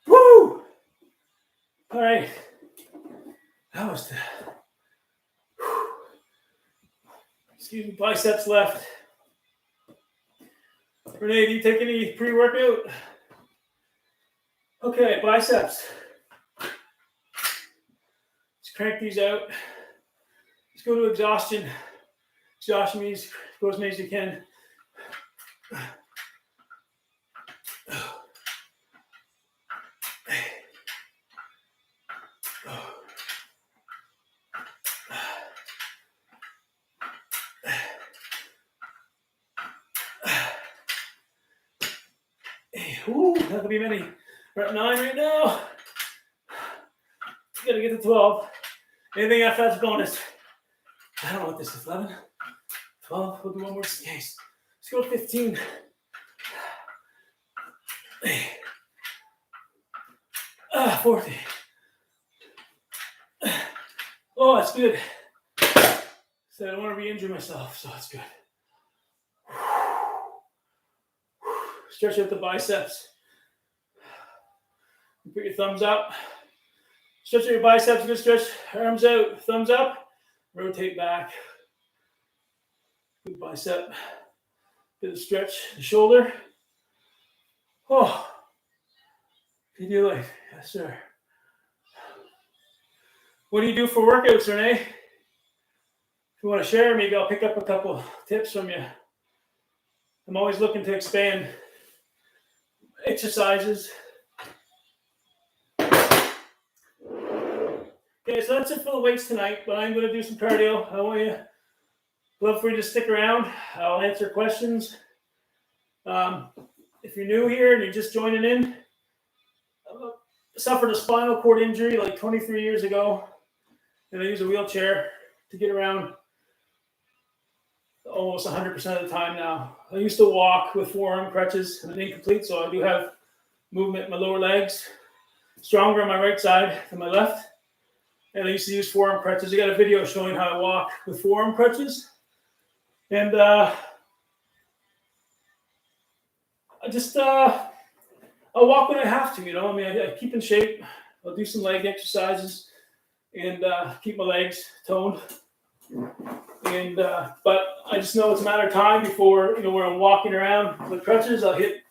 Woo. All right. That was the excuse me, biceps left. Renee, do you take any pre-workout? Okay, biceps. Let's crank these out. Let's go to exhaustion. Exhaustion means Go as many as you can. Ooh, that could be many. We're at 9 right now. Gotta get to 12. Anything after that's bonus. I don't know what this is. 11, 12. We'll do one more case. Let's go to 15. 40. Oh, that's good. So I don't want to re-injure myself, so that's good. Stretch out the biceps. Put your thumbs up. Stretch out your biceps, good stretch. Arms out, thumbs up. Rotate back. Good bicep. Bit of stretch. The shoulder. Oh. Can you do like, yes, sir. What do you do for workouts, Renee? If you want to share, maybe I'll pick up a couple tips from you. I'm always looking to expand exercises. Okay, so that's it for the weights tonight, but I'm going to do some cardio. I want you, love for you to stick around. I'll answer questions. If you're new here and you're just joining in, I suffered a spinal cord injury like 23 years ago, and I use a wheelchair to get around almost 100% of the time now. I used to walk with forearm crutches and incomplete, so I do have movement in my lower legs, stronger on my right side than my left. And I used to use forearm crutches. I got a video showing how I walk with forearm crutches. And I just, I'll walk when I have to, you know. I mean, I keep in shape. I'll do some leg exercises and keep my legs toned. And but I just know it's a matter of time before, you know, where I'm walking around with crutches, I'll hit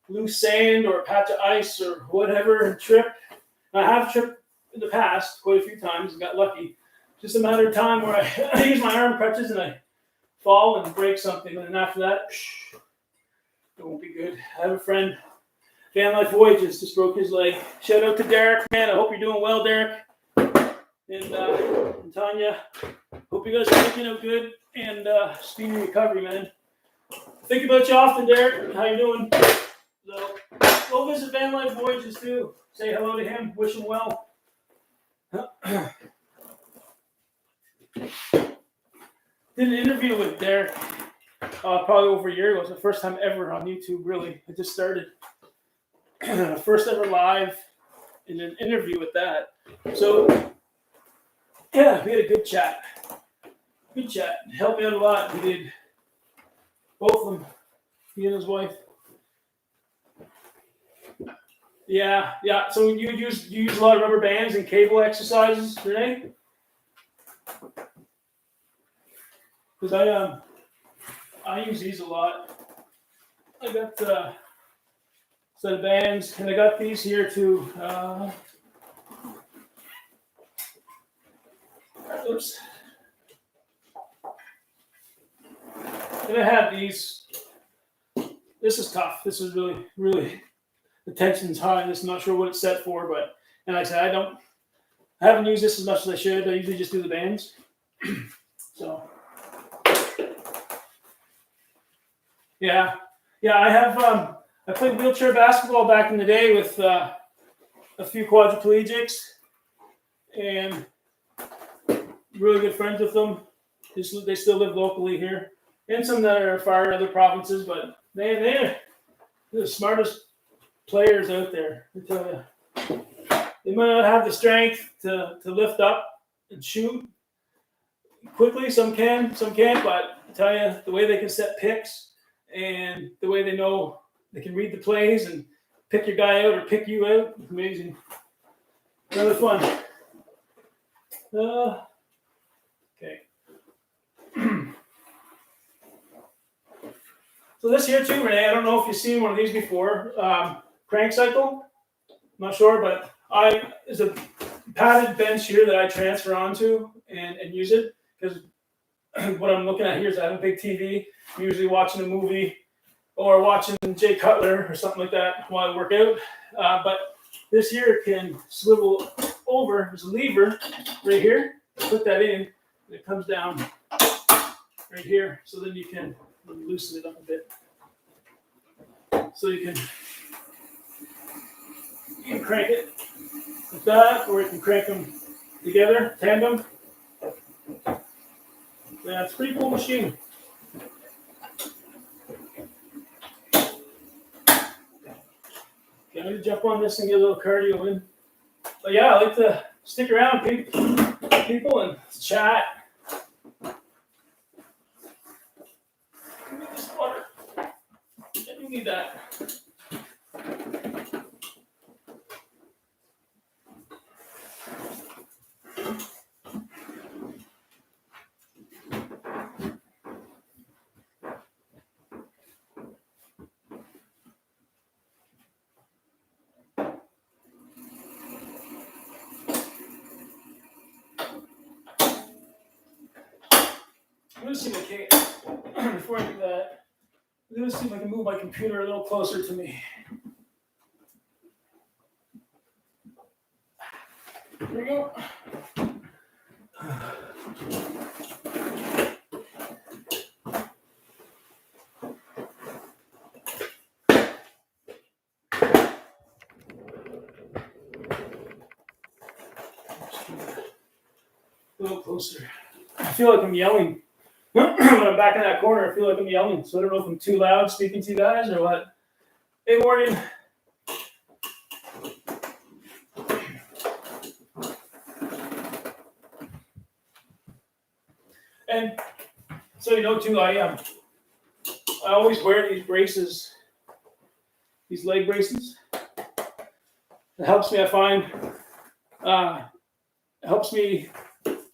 loose sand or a patch of ice or whatever and trip. And I have tripped in the past quite a few times and got lucky. Just a matter of time where I use my arm crutches and I fall and break something. And then after that, it won't be good. I have a friend, Van Life Voyages, just broke his leg. Shout out to Derek, man. I hope you're doing well, Derek. And Tanya, hope you guys are making out good and speedy recovery, man. Think about you often, Derek. How you doing? So, go visit Van Life Voyages too. Say hello to him. Wish him well. Did an interview with Derek probably over a year ago. It was the first time ever on YouTube, really. I just started. First ever live in an interview with that. So, yeah, we had a good chat. Good chat. Helped me out a lot. We did. Both of them. He and his wife. Yeah. So you use a lot of rubber bands and cable exercises, Renee? Because I use these a lot. I got a set of bands, and I got these here too. Oops. And I have these. This is tough. This is really, really, the tension's high. I'm not sure what it's set for, but, and like I said, I haven't used this as much as I should. I usually just do the bands. So, yeah, I have, I played wheelchair basketball back in the day with a few quadriplegics and really good friends with them. They still live locally here. And some that are far in other provinces, but they're the smartest players out there. I tell you, they might not have the strength to lift up and shoot quickly. Some can, some can't. But I tell you, the way they can set picks and the way they know they can read the plays and pick your guy out or pick you out, it's amazing. Another fun. Okay. So this here too, Renee, I don't know if you've seen one of these before. Crank cycle. I'm not sure, but there's a padded bench here that I transfer onto and use it because what I'm looking at here is I have a big TV. I'm usually watching a movie or watching Jay Cutler or something like that while I work out. But this here can swivel over. There's a lever right here. Put that in. And it comes down right here. So then you can loosen it up a bit. So you can crank it like that, or you can crank them together, tandem. Yeah, it's a pretty cool machine. I'm going to jump on this and get a little cardio in. But yeah, I like to stick around, people, and chat. Give me this water. Yeah, you need that. I'm going to see if I can, before I do that, I'm going to see if I can move my computer a little closer to me. There we go. A little closer. I feel like I'm yelling. When I'm back in that corner, I feel like I'm yelling. So I don't know if I'm too loud speaking to you guys or what. Hey, Morgan. And so you know too, I always wear these braces, these leg braces. It helps me, I find. It helps me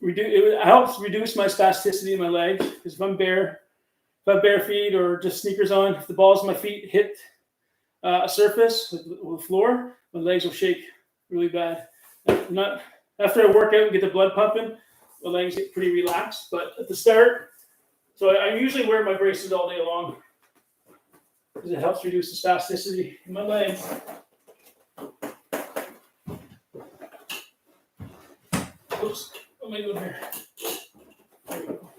reduce my spasticity in my legs. Because if I have bare feet or just sneakers on, if the balls of my feet hit a surface, the floor, my legs will shake really bad. After I work out and get the blood pumping, my legs get pretty relaxed. But at the start, so I usually wear my braces all day long because it helps reduce the spasticity in my legs. Oops, what am I doing here? There we go.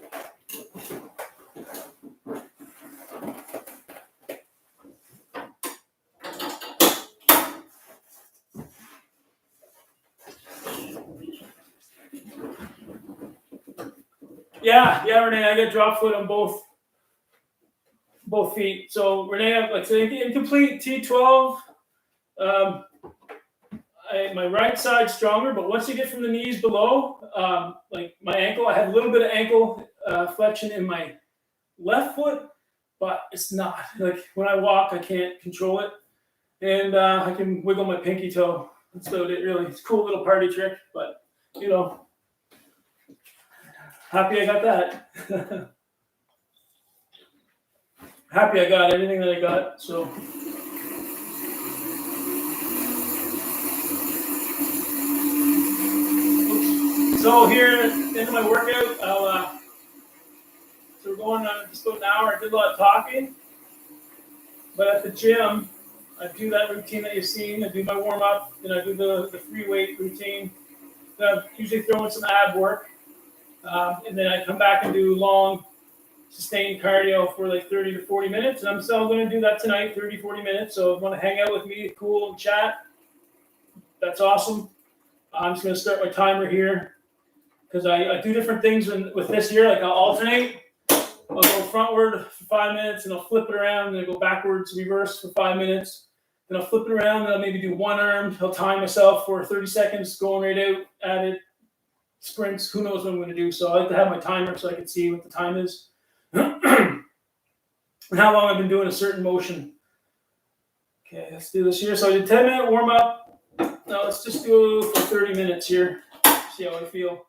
Yeah, Renee, I got drop foot on both feet. So Renee, like say incomplete T12. My right side's stronger, but once you get from the knees below, like my ankle, I have a little bit of ankle flexion in my left foot, but it's not like when I walk, I can't control it, and I can wiggle my pinky toe. That's about it, really. It's a cool little party trick, but you know, happy I got that. Happy I got everything that I got. So. So here at the end of my workout, so we're going on just about an hour. I did a lot of talking, but at the gym, I do that routine that you've seen. I do my warm up, then I do the free weight routine. Then I usually throw in some ab work, and then I come back and do long, sustained cardio for like 30 to 40 minutes. And I'm still going to do that tonight, 30, 40 minutes. So if you want to hang out with me, cool, and chat, that's awesome. I'm just going to start my timer here. Because I do different things with this here, like I'll alternate. I'll go frontward for 5 minutes, and I'll flip it around, and I'll go backwards, reverse for 5 minutes. Then I'll flip it around, and I'll maybe do one arm. I'll time myself for 30 seconds, going right out, at it, sprints. Who knows what I'm going to do? So I like to have my timer so I can see what the time is. And how long I've been doing a certain motion. Okay, let's do this here. So I did 10-minute warm up. Now let's just do for 30 minutes here. See how I feel.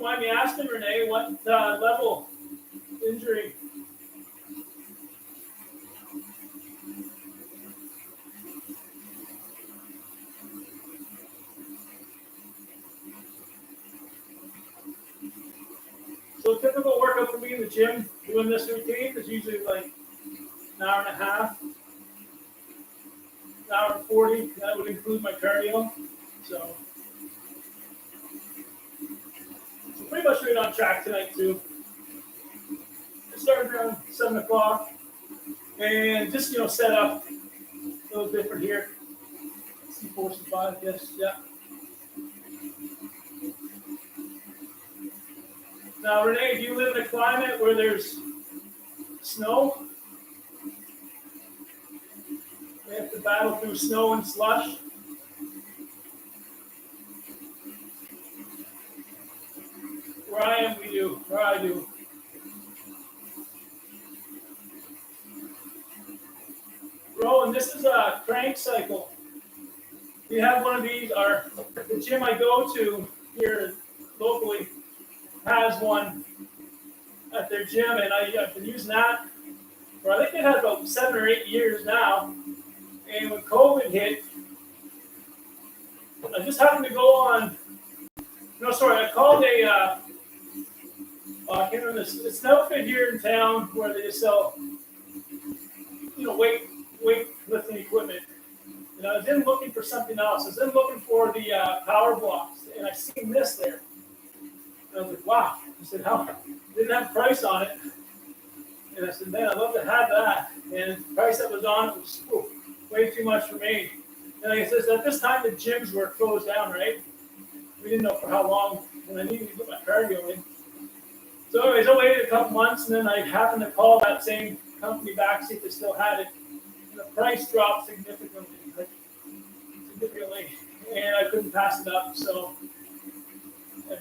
mind me asking, Renee, what level injury? So a typical workout for me in the gym, doing this routine, is usually like an hour and a half, an hour and 40. That would include my cardio. So pretty much right on track tonight too. I started around 7 o'clock and just, set up a little different here. C4, C5, yes, yeah. Now, Renee, do you live in a climate where there's snow? We have to battle through snow and slush. Where I am, we do. Where I do. Rowan, this is a crank cycle. We have one of these. The gym I go to here locally has one at their gym, and I've been using that for, I think it had about 7 or 8 years now. And when COVID hit, I just happened to go on. I called I can't remember this. It's an outfit here in town where they just sell, weightlifting equipment. And I was in looking for something else. I was in looking for the power blocks, and I seen this there. And I was like, wow. I said, how? Didn't have a price on it. And I said, man, I'd love to have that. And the price that was on it was way too much for me. And like I said, at this time, the gyms were closed down, right? We didn't know for how long, and I needed to get my cardio in. So anyways, I waited a couple months, and then I happened to call that same company back, see if they still had it. And the price dropped significantly, and I couldn't pass it up. So I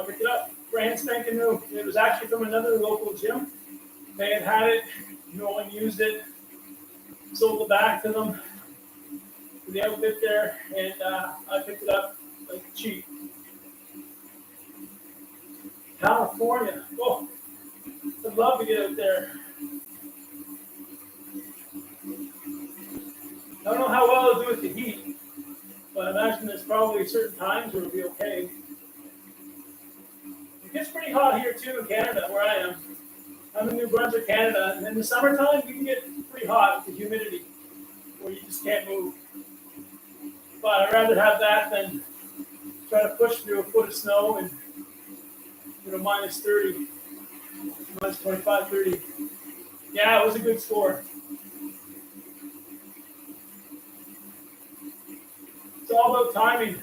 picked it up, brand spanking new. It was actually from another local gym. They had it, no one used it, sold it back to them. The outfit there, and I picked it up like cheap. California, I'd love to get out there. I don't know how well it'll do with the heat, but I imagine there's probably certain times where it'll be okay. It gets pretty hot here too in Canada, where I am. I'm in New Brunswick, Canada, and in the summertime you can get pretty hot with the humidity, where you just can't move. But I'd rather have that than try to push through a foot of snow and minus 30, minus 25, 30. Yeah, it was a good score. It's all about timing.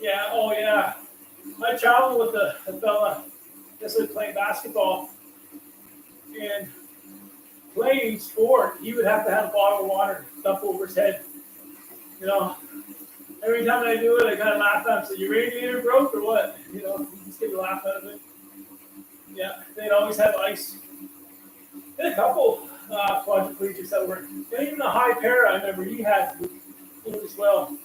Yeah, oh yeah. I traveled with a fella yesterday playing basketball, and playing sport, he would have to have a bottle of water dumped over his head. Every time I do it, I kind of laugh at him. So your radiator broke or what? You just get a laugh out of it. Yeah, they'd always have ice. Had a couple quadriplegics that were, and even the high para, I remember he had it as well.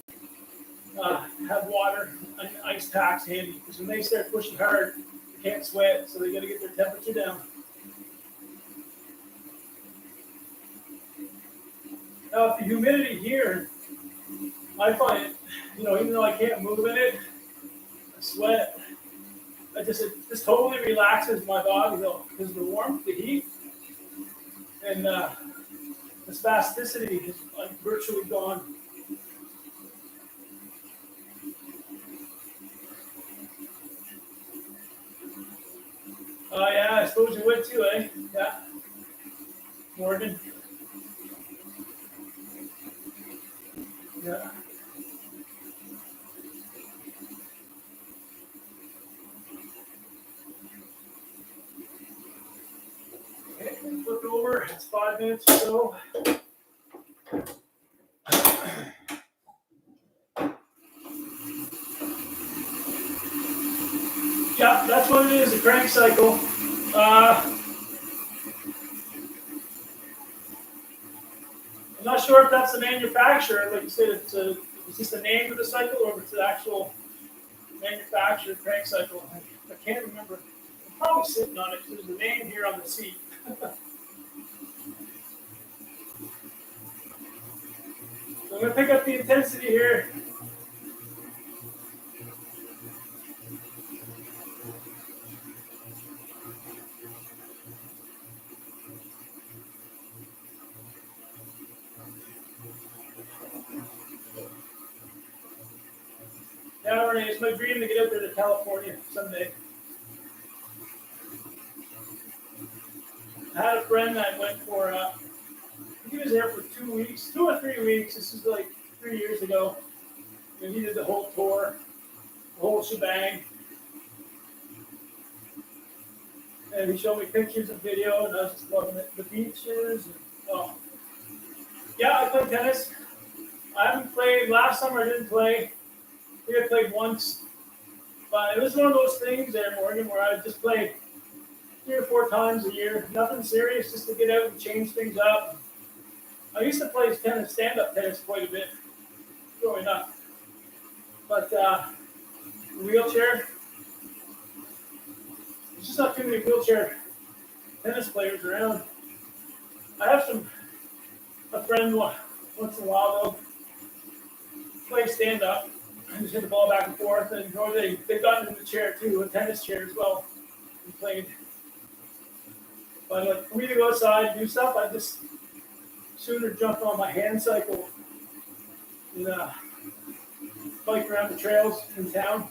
Have water and ice packs handy, because when they start pushing hard, they can't sweat, so they got to get their temperature down. Now, the humidity here, I find it, even though I can't move in it, I sweat. It just totally relaxes my body though, because of the warmth, the heat, and the spasticity is like virtually gone. Oh, yeah, I suppose you would too, eh? Yeah. Morgan. Yeah. Okay, flip it over. hour. It's 5 minutes or so. Yeah, that's what it is, a crank cycle. I'm not sure if that's the manufacturer. Like you said, it's just the name of the cycle or if it's the actual manufactured crank cycle. I can't remember. I'm probably sitting on it because there's a name here on the seat. So I'm going to pick up the intensity here. Yeah, Renee, it's my dream to get out there to California someday. I had a friend that went for, I think he was there for 2 weeks, 2 or 3 weeks. This is like 3 years ago. And he did the whole tour, the whole shebang. And he showed me pictures and video, and I was just loving it. The beaches. And, oh. Yeah, I played tennis. I haven't played. Last summer I didn't play. I think I played once. But it was one of those things there in Oregon where I just played 3 or 4 times a year. Nothing serious, just to get out and change things up. I used to play tennis, stand-up tennis quite a bit growing up. But wheelchair, there's just not too many wheelchair tennis players around. I have a friend once in a while, they'll play stand-up and just hit the ball back and forth. And they've gotten in the chair too, a tennis chair as well, and played. But like, for me to go outside and do stuff, I just sooner jump on my hand cycle and bike around the trails in town.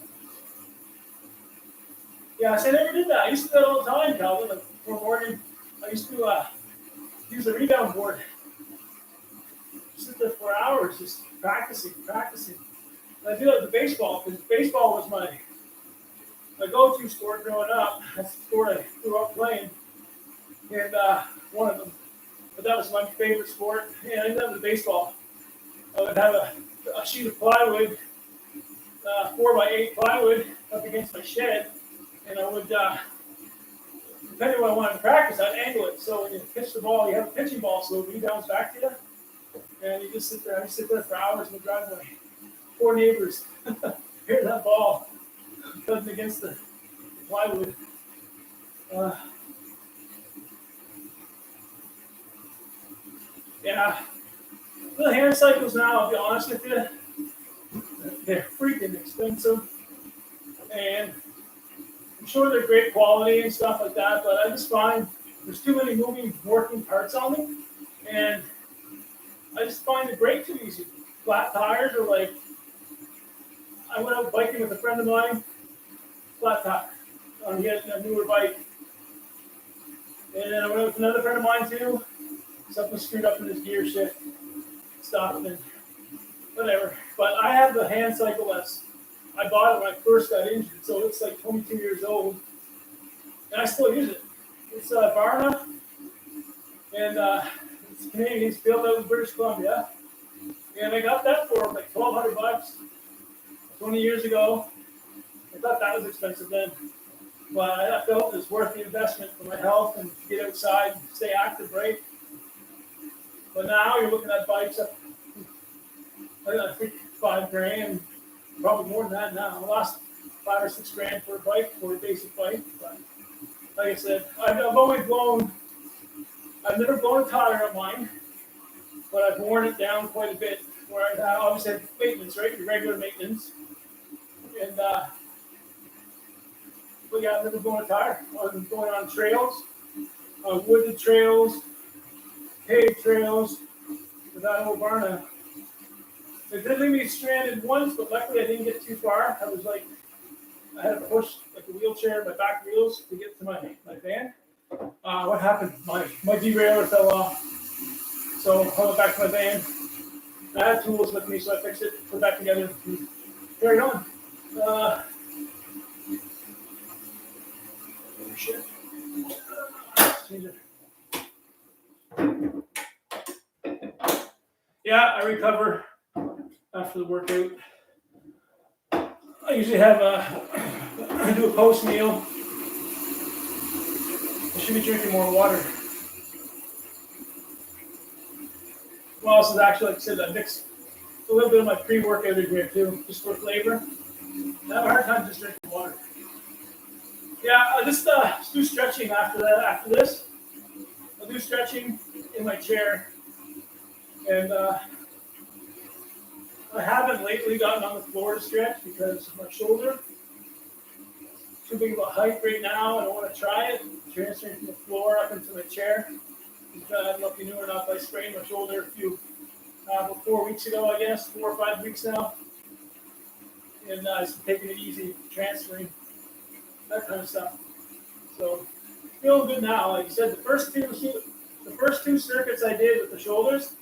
Yeah, I never did that. I used to do that all the time, Calvin. Like, for Oregon, I used to use a rebound board. Sit there for hours just practicing. And I do that with baseball, because baseball was my go-to sport growing up. That's the sport I grew up playing. And one of them. But that was my favorite sport. And I did that with baseball. I would have a sheet of plywood, 4x8 plywood up against my shed. And I would, depending on what I wanted to practice, I'd angle it. So when you pitch the ball, you have a pitching ball, so it rebounds back to you. And you just sit there. I sit there for hours in the driveway. 4 neighbors hear that ball cutting against the plywood. Yeah, the hand cycles now, I'll be honest with you, they're freaking expensive. And I'm sure they're great quality and stuff like that, but I just find there's too many working parts on them. And I just find the brake too easy. Flat tires are like, I went out biking with a friend of mine, flat tire. He had a newer bike. And then I went out with another friend of mine too. Something screwed up in his gear shift. Stopped and whatever. But I have the hand cycle I bought it when I first got injured, so it's like 22 years old. And I still use it. It's Varna, and it's Canadian. It's built out in British Columbia. And I got that for like $1,200 20 years ago. I thought that was expensive then. But I felt it was worth the investment for my health and to get outside and stay active, right? But now you're looking at bikes up, I think $5,000, probably more than that now. I lost $5 or $6,000 for a bike, for a basic bike. But like I said, I've never blown a tire on mine, but I've worn it down quite a bit. Where I obviously have maintenance, right? Your regular maintenance. And, but yeah, I've never blown a tire. I've going on trails, wooded trails, paved trails, with that old Varna. It did leave me stranded once, but luckily I didn't get too far. I had to push like a wheelchair, my back wheels, to get to my van. What happened? My derailleur fell off. So I went back to my van. I had tools with me, so I fixed it, put it back together, and carried on. Shit. Yeah, I recover after the workout. I usually have I do a post meal. I should be drinking more water. Well, this is actually, like I said, I mix a little bit of my pre-workout in here too, just for flavor. I have a hard time just drinking water. Yeah, I'll just do stretching after that. After this, I'll do stretching in my chair. And I haven't lately gotten on the floor to stretch because of my shoulder. Too big of a height right now. I don't want to try it. Transferring from the floor up into my chair. I don't know if you knew or not, but I sprained my shoulder about 4 weeks ago, I guess, 4 or 5 weeks now. And I've taking it easy, transferring, that kind of stuff. So, feeling good now. Like you said, the first two circuits I did with the shoulders,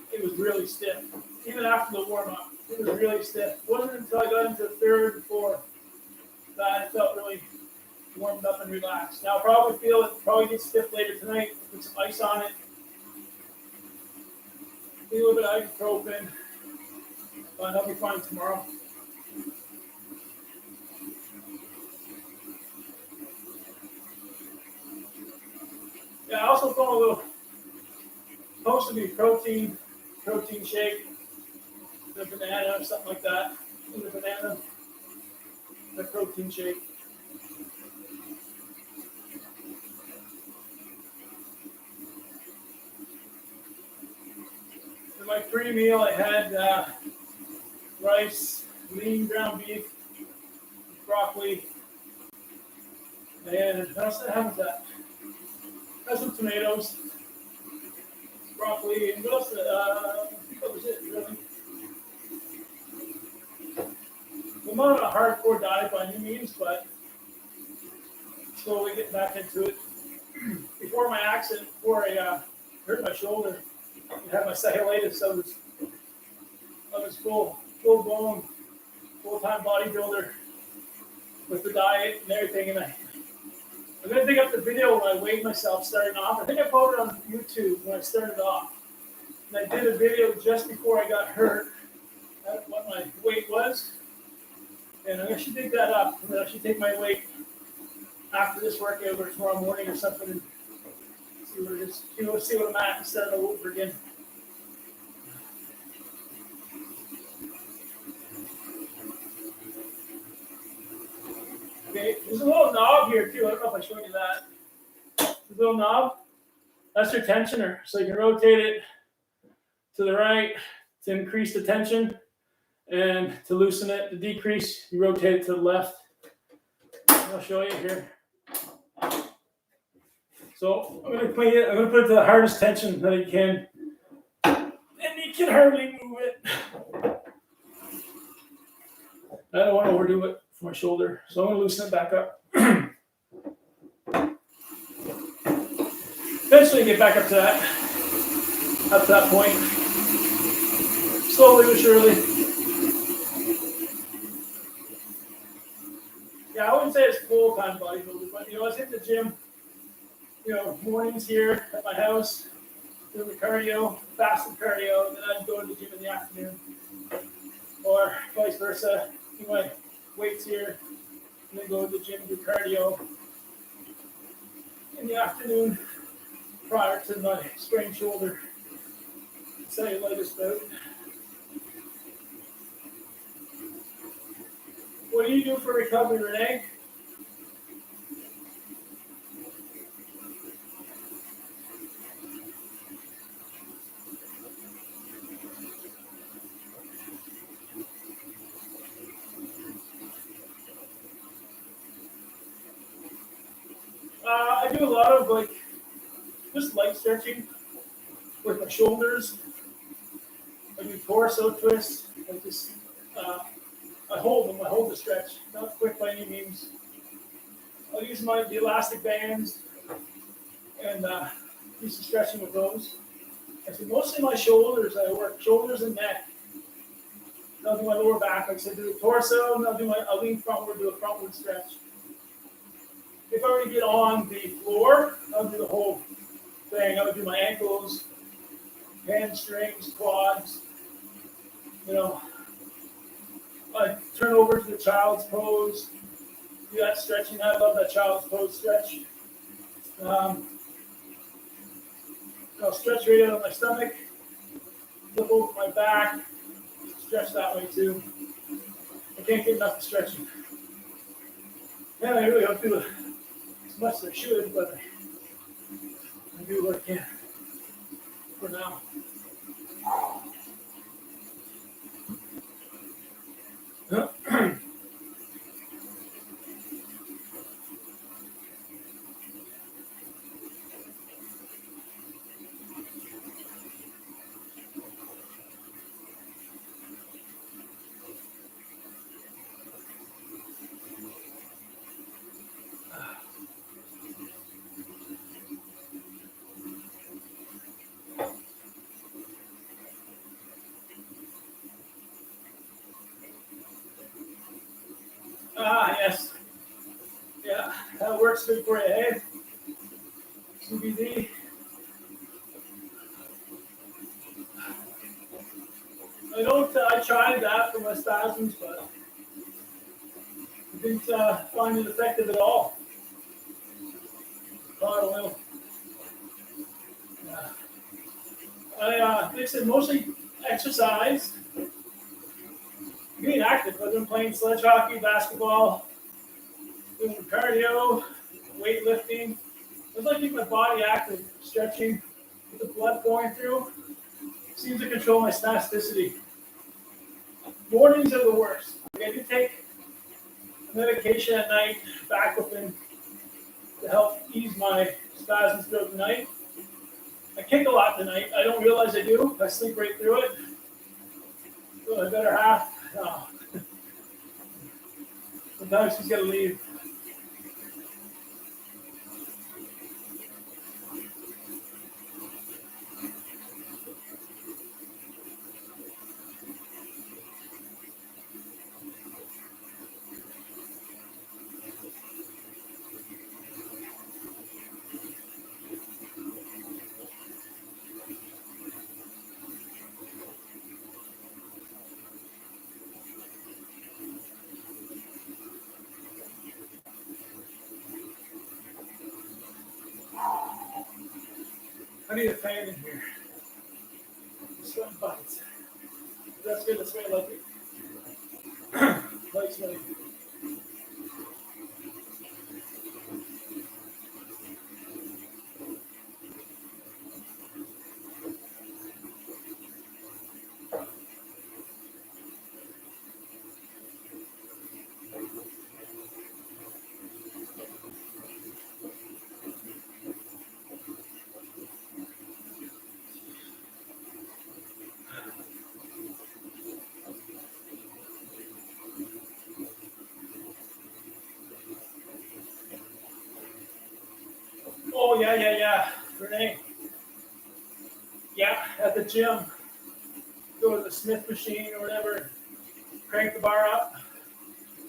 it was really stiff. Even after the warm-up, it was really stiff. It wasn't until I got into the third and fourth that I felt really warmed up and relaxed. Now, I'll probably feel it, probably get stiff later tonight, put some ice on it. A little bit of ibuprofen, but I'll be fine tomorrow. Yeah, I also found a little, supposed to be protein shake, the banana or something like that. The banana, the protein shake. For my pre-meal, I had rice, lean ground beef, broccoli, and what else did I have with that? I had some tomatoes, broccoli, and what else? I think that was it, really. I'm not on a hardcore diet by any means, but slowly getting back into it. Before my accident, before I hurt my shoulder, I had my cellulitis. I was full blown, full-time bodybuilder with the diet and everything. And I'm gonna dig up the video when I weighed myself starting off. I think I put it on YouTube when I started off. And I did a video just before I got hurt at what my weight was. And I should dig that up. And I should take my weight after this workout or tomorrow morning or something and see what it is. See what I'm at and start all over again. Okay, there's a little knob here too. I don't know if I showed you that. The little knob, that's your tensioner. So you can rotate it to the right to increase the tension, and to loosen it, to decrease, you rotate it to the left. I'll show you here. So I'm gonna put it to the hardest tension that I can, and you can hardly move it. I don't want to overdo it for my shoulder, so I'm gonna loosen it back up. Eventually get back up to that point. Slowly but surely. Yeah, I wouldn't say it's full-time bodybuilding, but I was hitting the gym, mornings here at my house, doing the cardio, fasted cardio, and then I'd go to the gym in the afternoon. Or vice versa, do my weights here, and then go to the gym and do cardio in the afternoon prior to my sprained shoulder cellulitis bout. What do you do for recovery, Renee? I do a lot of just light stretching with my shoulders. I do torso twists. I hold the stretch, not quick by any means. I'll use the elastic bands and do some stretching with those. And so mostly my shoulders, I work shoulders and neck. Then I'll do my lower back, like I said, do the torso, and I'll lean frontward, do a frontward stretch. If I were to get on the floor, I'll do the whole thing. I would do my ankles, hamstrings, quads. I turn over to the child's pose. Do that stretching. I love that child's pose stretch. I'll stretch right out of my stomach, flip over my back, stretch that way too. I can't get enough of stretching. Yeah, I really don't do it as much as I should, but I do what I can for now. Yes. Yeah, that works good for you, hey? CBD. I tried that for my spasms, but I didn't find it effective at all. Cod oil. Yeah. Like I said, mostly exercise. Being active. I've been playing sledge hockey, basketball, doing cardio, weightlifting. I like to keep my body active, stretching, get the blood going through. Seems to control my spasticity. Mornings are the worst. I do take medication at night, baclofen, to help ease my spasms throughout the night. I kick a lot tonight. I don't realize I do. I sleep right through it. So my better half. No. Sometimes she's got to leave. I need a fan in here. Sweating buckets. That's good. That's the way I like it. Like sweating. Oh, yeah. Renee. Yeah, at the gym. Go to the Smith machine or whatever. Crank the bar up.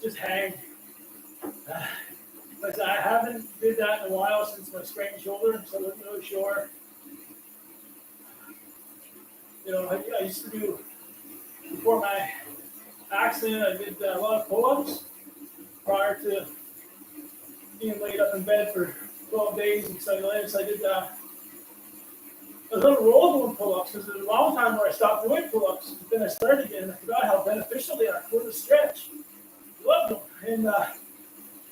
Just hang. But I haven't did that in a while since my sprained shoulder, so I wasn't really sure. I used to do, before my accident, I did a lot of pull-ups prior to being laid up in bed for 12 days and cellulitis. I did a little roll doing pull-ups because there was a long time where I stopped doing pull-ups. But then I started again and I forgot how beneficial they are for the stretch. Love them. And I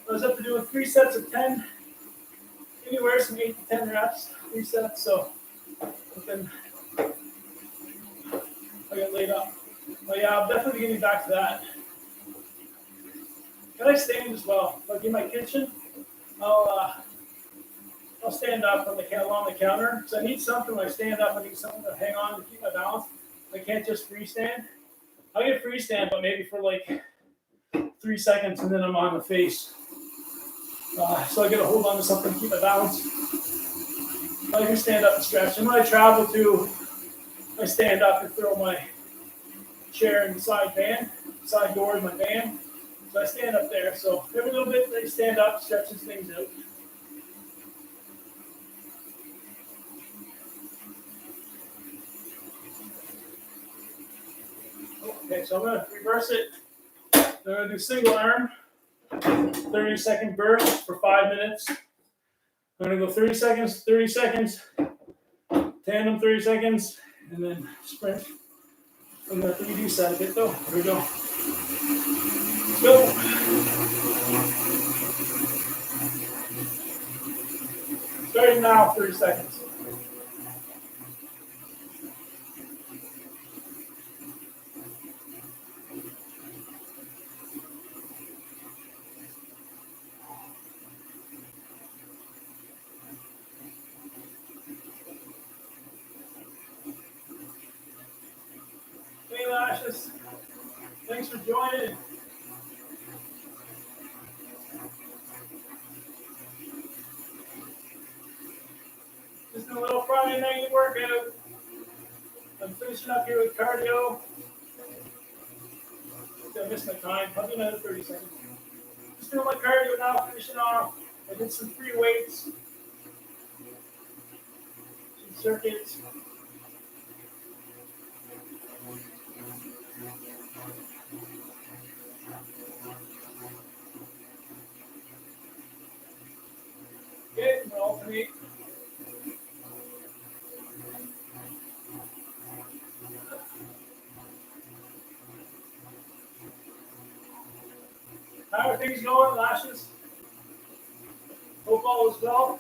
was up to doing 3 sets of 10, anywhere from 8 to 10 reps, 3 sets. So but then I got laid up. But yeah, I'm definitely getting back to that. And I stand as well. Like in my kitchen, I'll stand up on along the counter. So I need something when I stand up. I need something to hang on to keep my balance. I can't just freestand. I'll get freestand, but maybe for like 3 seconds, and then I'm on the face. So I got to hold on to something to keep my balance. I can stand up and stretch. And when I travel too, I stand up and throw my chair in the side door of my van. So I stand up there. So every little bit they stand up, stretches things out. Okay, so I'm going to reverse it. I'm going to do single arm, 30-second burst for 5 minutes. I'm going to go 30 seconds, 30 seconds, tandem 30 seconds, and then sprint. I'm going to 3D side of it though. Here we go. Let's go. Starting now, 30 seconds. Hey Lashes, thanks for joining. Just a little Friday night workout. I'm finishing up here with cardio. I missed my time, probably another 30 seconds. Just doing my cardio now, finishing off. I did some free weights, some circuits. Okay, I'm gonna alternate. How are things going, Lashes? Hope all is well.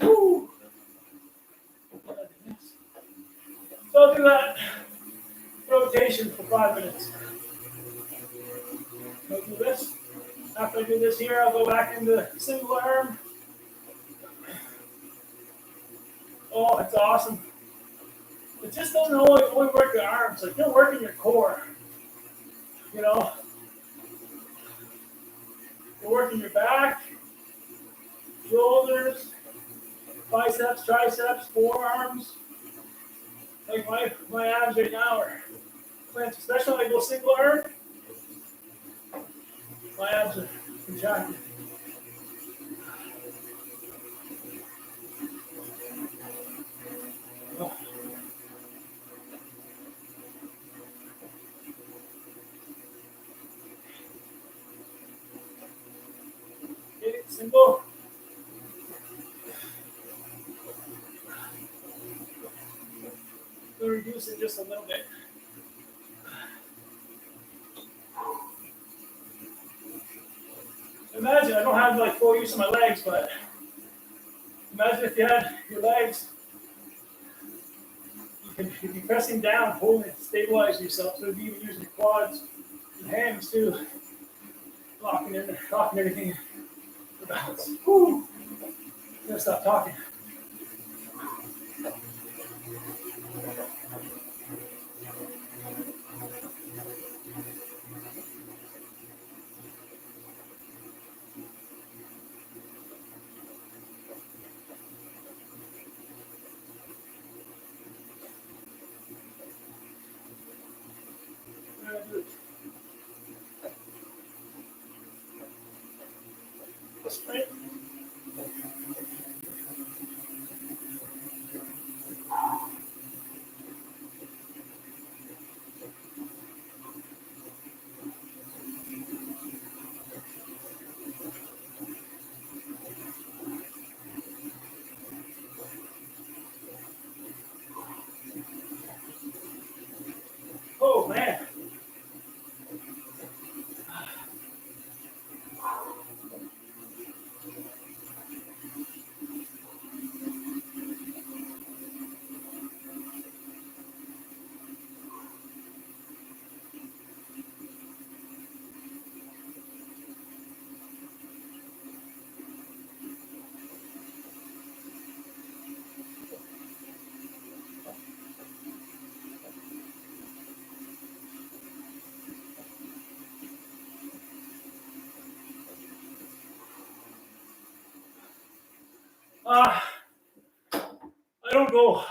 Woo. So I'll do that rotation for 5 minutes. I'll do this. After I do this here, I'll go back into single arm. Oh, it's awesome. It just doesn't only work your arms, like you're working your core. You know, you're working your back, shoulders, biceps, triceps, forearms. Like my abs right now are clenched, especially when I go single arm. My abs are contracted. Oh. Okay, single. We'll reduce it just a little bit. Imagine, I don't have like full use of my legs, but imagine if you had your legs, you'd be pressing down, holding it, stabilizing yourself. So you'd be even using your quads and hands too, locking everything in for balance. Whew. I'm gonna stop talking. Sprint. Oh man. I don't go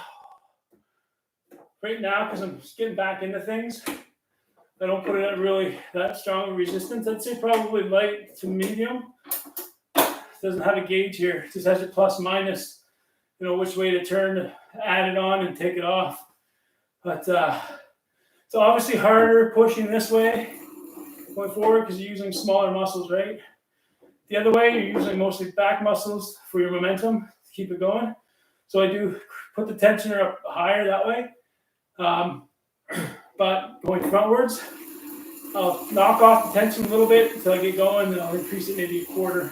right now because I'm just getting back into things. I don't put it at really that strong resistance. I'd say probably light to medium. It doesn't have a gauge here. It just has a plus minus, which way to turn to add it on and take it off. But it's obviously harder pushing this way going forward because you're using smaller muscles, right? The other way, you're using mostly back muscles for your momentum to keep it going. So I do put the tensioner up higher that way. But going frontwards, I'll knock off the tension a little bit until I get going, and I'll increase it maybe a quarter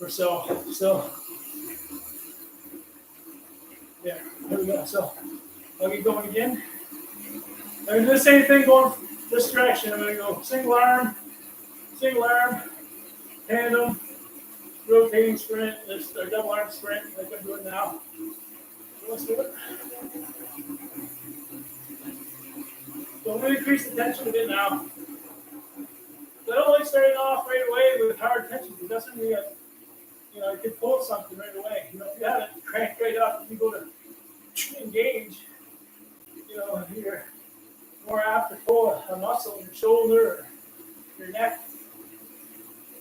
or so. So, yeah, there we go. So I'll get going again. I'm going to do the same thing going this direction. I'm going to go single arm, tandem, rotating sprint, or double arm sprint like I'm doing now. So let's do it. So I'm going to increase the tension a bit now. So I don't like starting off right away with hard tension. It doesn't mean you can pull something right away. If you have it cranked right up and you go to engage, you're more apt to pull a muscle in your shoulder or your neck.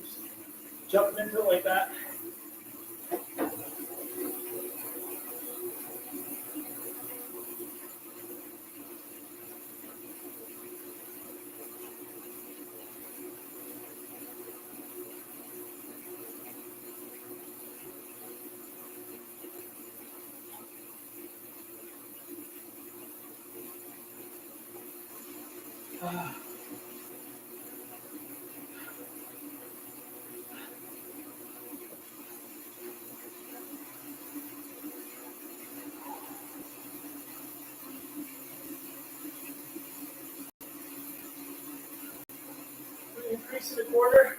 Just jump into it like that. Increase it a quarter.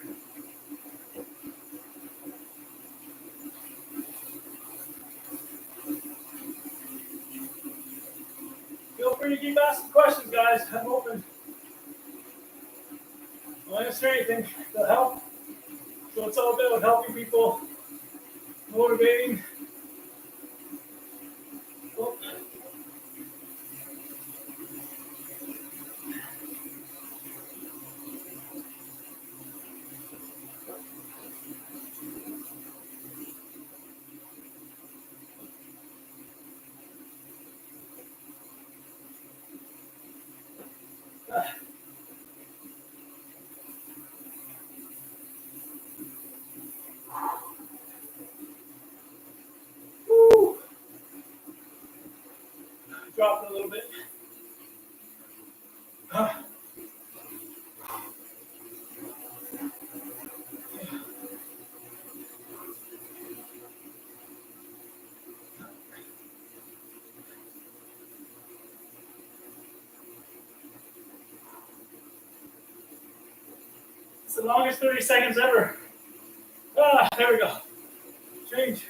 Feel free to keep asking questions, guys. I'm open. I'll answer anything to help. So it's all about helping people, motivating. Oh. Woo. Drop it a little bit. It's the longest 30 seconds ever. There we go. Change.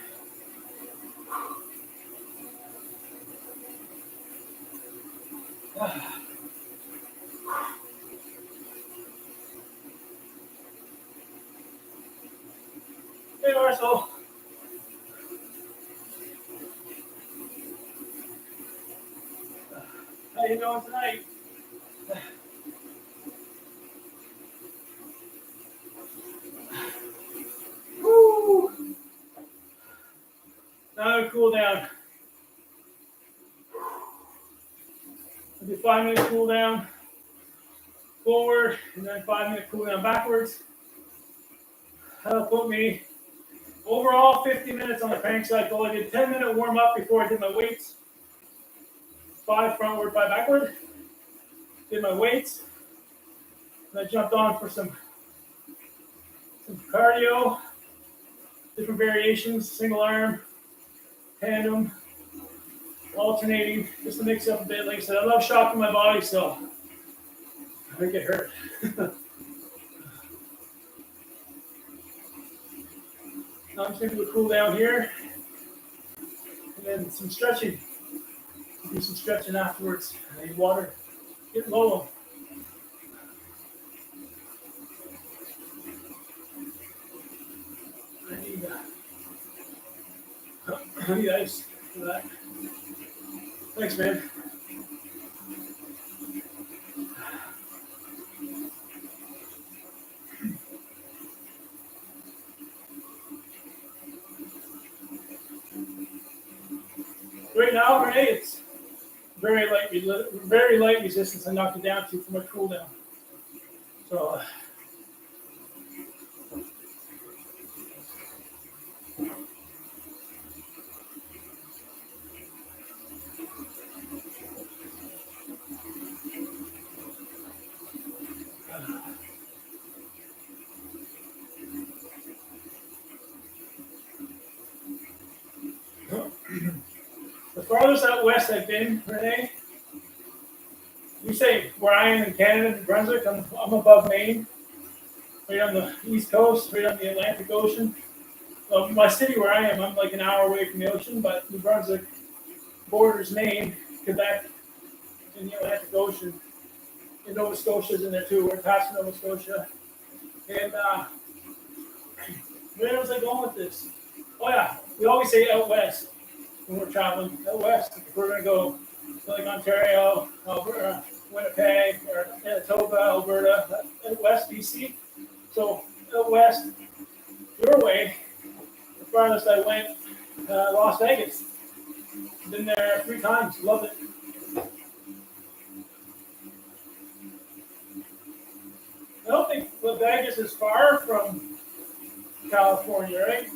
Hey, Marcel. How you doing tonight? Woo! Now to cool down. I'll do 5-minute cool down forward, and then 5-minute cool down backwards. That'll put me overall 50 minutes on the crank cycle. I did 10-minute warm up before I did my weights. 5 frontward, 5 backward. Did my weights. And I jumped on for some cardio, different variations, single arm, tandem, alternating, just to mix up a bit. Like I said, I love shocking my body, so I don't get hurt. Now I'm just going to do a cool down here, and then some stretching. Do some stretching afterwards. I need water. Get low. I need I need ice for that. Thanks, man. Right now, Renee, it's very light resistance. I knocked it down to for my cool down. So. The farthest out west I've been, Renee, you say where I am in Canada, New Brunswick, I'm above Maine, right on the east coast, right on the Atlantic Ocean. Well, my city where I am, I'm like an hour away from the ocean, but New Brunswick borders Maine, Quebec, and the Atlantic Ocean. And Nova Scotia's in there too. We're past Nova Scotia. And where was I going with this? Oh yeah, we always say out west when we're traveling. Out west, if we're gonna go to like Ontario, Alberta, Winnipeg, or Manitoba, Alberta, out west, BC. So out west, your way, the farthest I went, Las Vegas. Been there 3 times. Loved it. I don't think Vegas is far from California, right?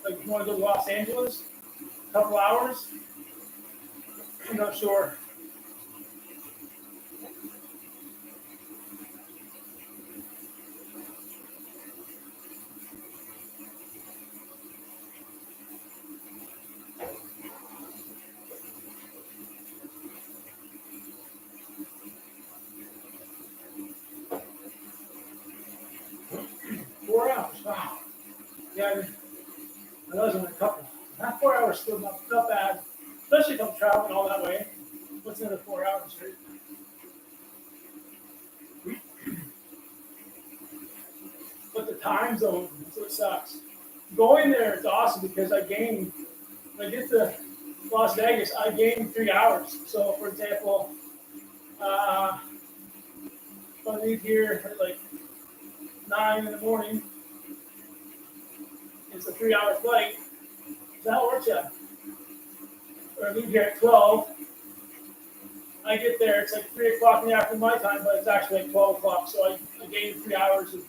Like if you want to go to Los Angeles, a couple hours. I'm not sure. Wow. Yeah, I know it's only a couple. Not 4 hours still not bad. Especially if I'm traveling all that way. What's another 4 hours, right? But the time zone, that's what sucks. Going there is awesome because when I get to Las Vegas, I gain 3 hours. So, for example, if I leave here at like 9 in the morning, it's a 3-hour flight. Does that work, yeah? Or I leave here at 12. I get there, it's like 3 o'clock in the afternoon my time, but it's actually like 12 o'clock. So I gain 3 hours of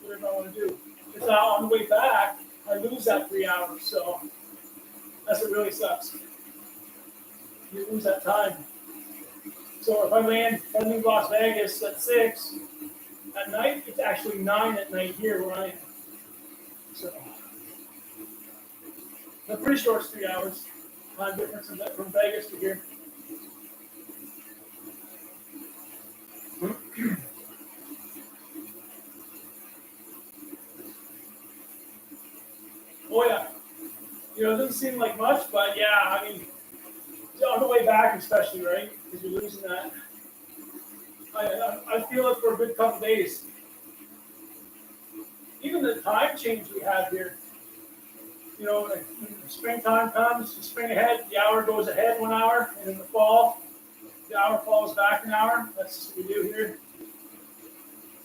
whatever I want to do. It's now on the way back, I lose that 3 hours. So that's what really sucks. You lose that time. So if I leave Las Vegas at 6 at night, it's actually 9 at night here where I am. So I'm pretty sure it's 3 hours. Time difference from Vegas to here. Oh yeah. It doesn't seem like much, but yeah, I mean, on the way back especially, right? Because you're losing that. I feel it for a good couple days. Even the time change we have here. When springtime comes, the spring ahead, the hour goes ahead 1 hour, and in the fall, the hour falls back an hour. That's just what we do here.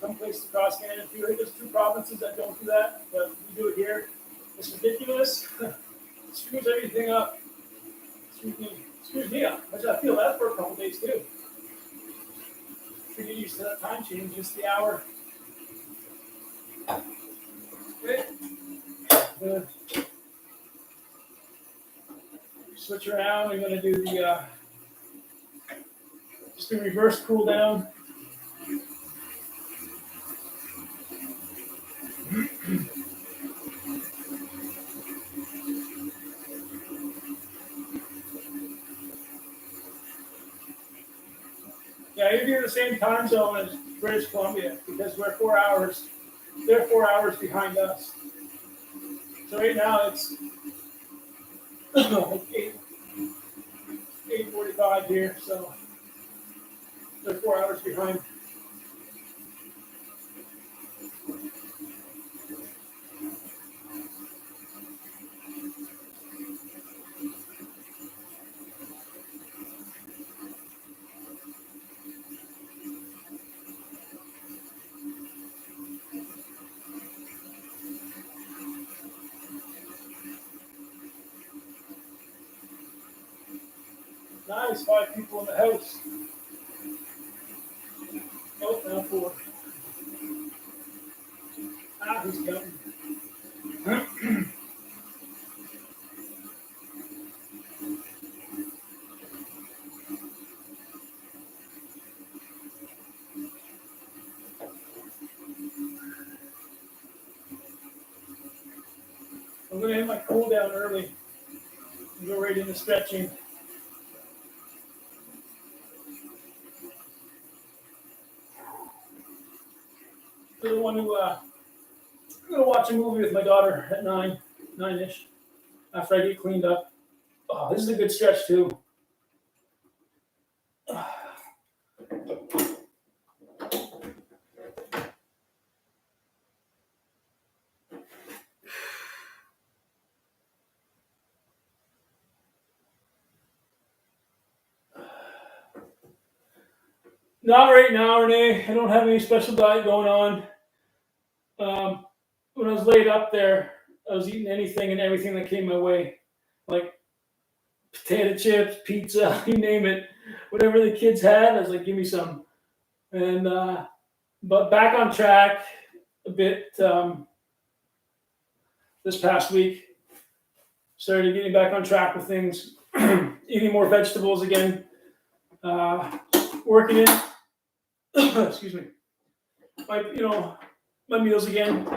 Some places across Canada do it. There's 2 provinces that don't do that, but we do it here. It's ridiculous. It screws everything up. Screws me up. I feel that for a couple days too. To get used to that time change, just the hour. Okay. Switch around. We're going to do just a reverse cool down. Yeah, you're doing the same time zone as British Columbia because we're 4 hours. They're 4 hours behind us. So right now it's 8:45 here, so they're 4 hours behind. Nice, 5 people in the house. Oh, now 4. He's coming. I'm going to end my cool down early and go right into stretching. For the one who, I'm going to watch a movie with my daughter at 9-ish, after I get cleaned up. Oh, this is a good stretch too. Not right now, Renee. I don't have any special diet going on. When I was laid up there, I was eating anything and everything that came my way, like potato chips, pizza, you name it. Whatever the kids had, I was like, give me some. And but back on track a bit this past week. Started getting back on track with things, eating more vegetables again, working in, excuse me, my meals again.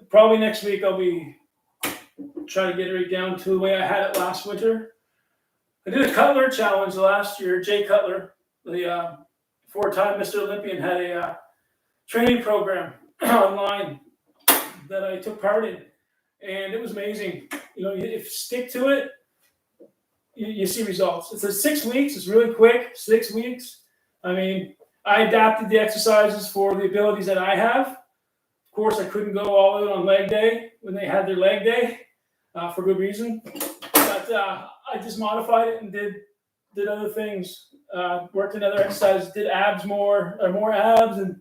Probably next week I'll be trying to get it right down to the way I had it last winter. I did a Cutler challenge last year. Jay Cutler, the 4-time Mr. Olympian, had a training program online that I took part in, and it was amazing. If you stick to it, you see results. It's 6 weeks. It's really quick. 6 weeks. I mean, I adapted the exercises for the abilities that I have. Of course, I couldn't go all out on leg day when they had their leg day for good reason. But I just modified it and did other things. Worked in other exercises, did more abs, and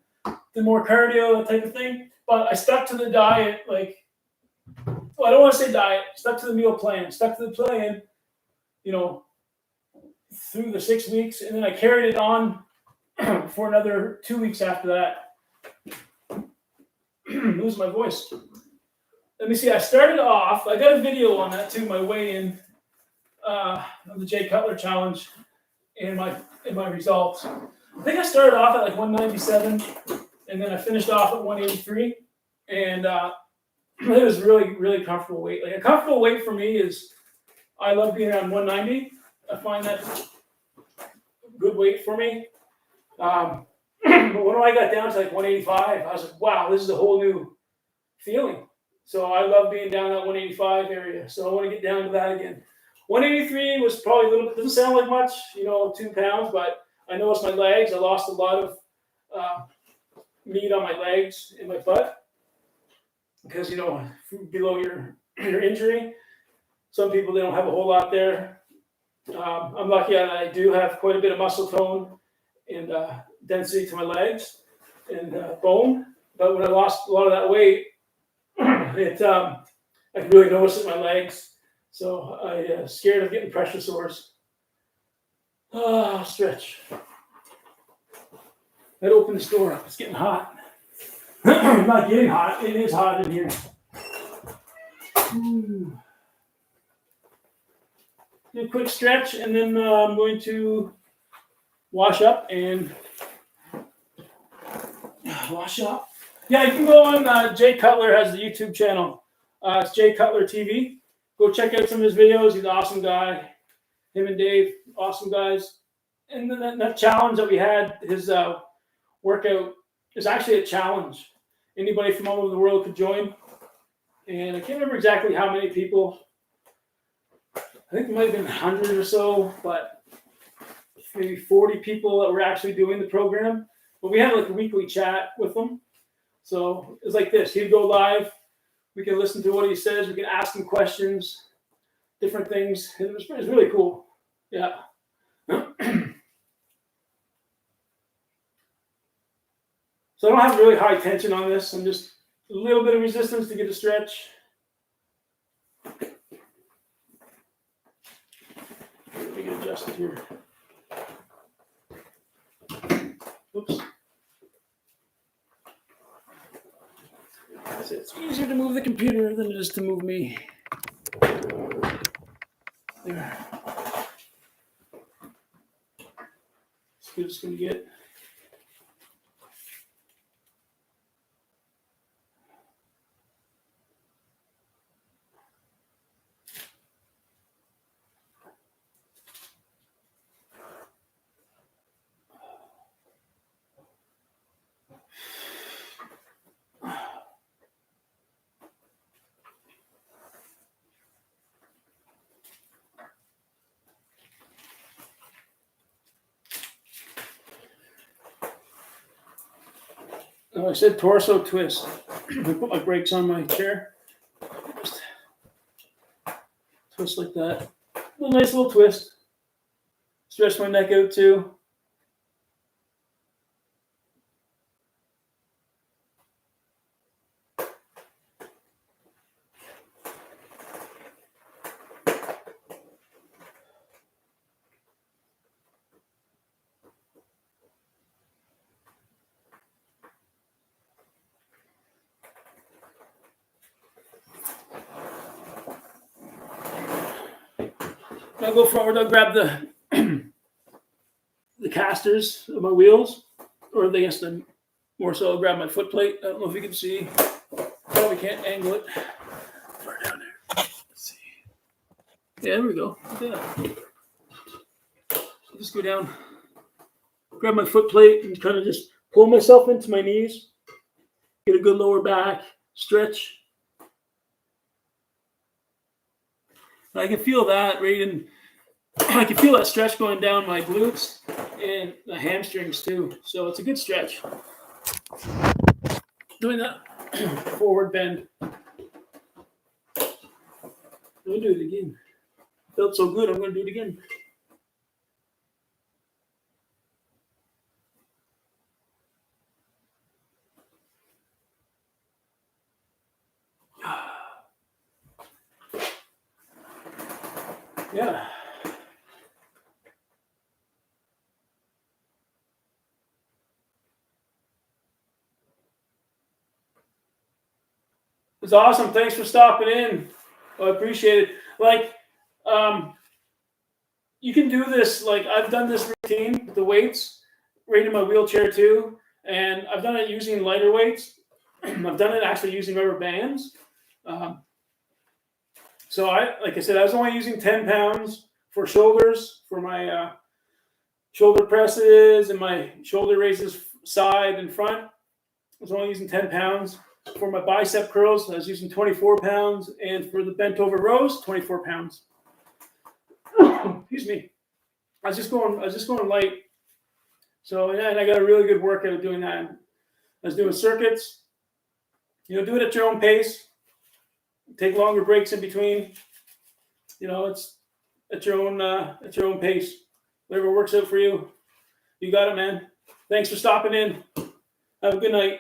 did more cardio, that type of thing. But I stuck to the diet, I don't want to say diet, stuck to the meal plan, stuck to the plan, through the 6 weeks. And then I carried it on for another 2 weeks after that. Lose my voice. Let me see. I started off, I got a video on that too, my weigh-in of the Jay Cutler challenge and my results. I think I started off at 197, and then I finished off at 183. And it was really, really comfortable weight. A comfortable weight for me is, I love being around 190. I find that good weight for me. But when I got down to 185, I was like, wow, this is a whole new feeling. So I love being down that 185 area. So I want to get down to that again. 183 was probably a little bit, doesn't sound like much, 2 pounds, but I noticed my legs. I lost a lot of meat on my legs and my butt. Because, below your injury, some people, they don't have a whole lot there. I'm lucky that I do have quite a bit of muscle tone and density to my legs and bone. But when I lost a lot of that weight, I could really notice it in my legs. So I scared of getting pressure sores. Stretch. I'd open this door up. It's getting hot. It's not getting hot. It is hot in here. Ooh. Do a quick stretch, and then I'm going to wash up and wash up. Yeah, you can go on. Jay Cutler has the YouTube channel. It's Jay Cutler TV. Go check out some of his videos. He's an awesome guy. Him and Dave, awesome guys. And then that challenge that we had, his workout, is actually a challenge. Anybody from all over the world could join. And I can't remember exactly how many people. I think it might have been 100 or so, but maybe 40 people that were actually doing the program. But we had a weekly chat with them. So it was like this. He'd go live. We can listen to what he says. We can ask him questions, different things. It was really cool. Yeah. So I don't have really high tension on this. I'm just a little bit of resistance to get a stretch. Let me get adjusted here. Oops. It's easier to move the computer than it is to move me. There. So we're just going to get oh, I said torso twist. I put my brakes on my chair. Just twist like that. A nice little twist. Stretch my neck out too. I'll go forward. I'll grab the the casters of my wheels, or I guess the more so I'll grab my foot plate. I don't know if you can see. Probably can't angle it. Far down there. Let's see. Yeah, there we go. Yeah. So just go down, grab my foot plate, and kind of just pull myself into my knees. Get a good lower back stretch. I can feel that right in. I can feel that stretch going down my glutes and the hamstrings too. So it's a good stretch. Doing that forward bend. I'm gonna do it again. Felt so good. I'm gonna do it again. Yeah. It's awesome. Thanks for stopping in. I appreciate it. Like, you can do this. Like, I've done this routine with the weights right in my wheelchair too. And I've done it using lighter weights. I've done it actually using rubber bands. So like I said, I was only using 10 pounds for shoulders, for my shoulder presses and my shoulder raises side and front. I was only using 10 pounds. For my bicep curls, I was using 24 pounds. And for the bent over rows, 24 pounds. Excuse me. I was just going light. So yeah, and I got a really good workout doing that. I was doing circuits. Do it at your own pace. Take longer breaks in between. It's at your own pace. Whatever works out for you. You got it, man. Thanks for stopping in. Have a good night.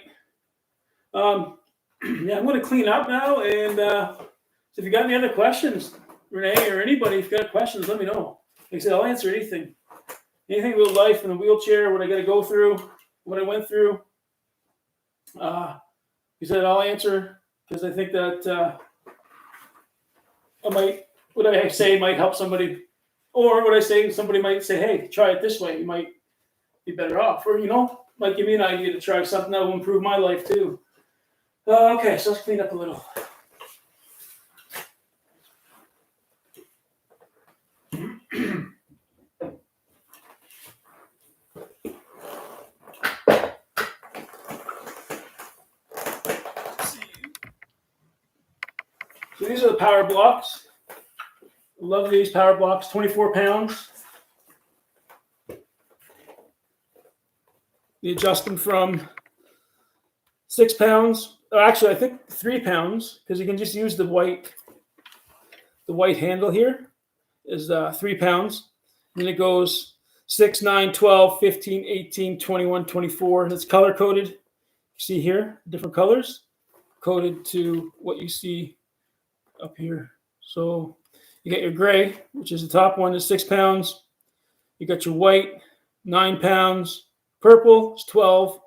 Yeah, I'm going to clean up now. And so if you got any other questions, Renee or anybody, if you got questions, let me know. Like I said, I'll answer anything. Anything about life in the wheelchair, what I got to go through, what I went through. He said I'll answer because I think that what I say might help somebody, or what I say, somebody might say, hey, try it this way. You might be better off, or might give me an idea to try something that will improve my life too. Okay, so let's clean up a little. So these are the power blocks. Love these power blocks, 24 pounds. You adjust them from 6 pounds. Actually, I think 3 pounds, because you can just use the white handle here is 3 pounds. And then it goes 6, 9, 12, 15, 18, 21, 24. And it's color coded. You see here, different colors coded to what you see up here. So you get your gray, which is the top one, is 6 pounds. You got your white, 9 pounds. Purple is 12.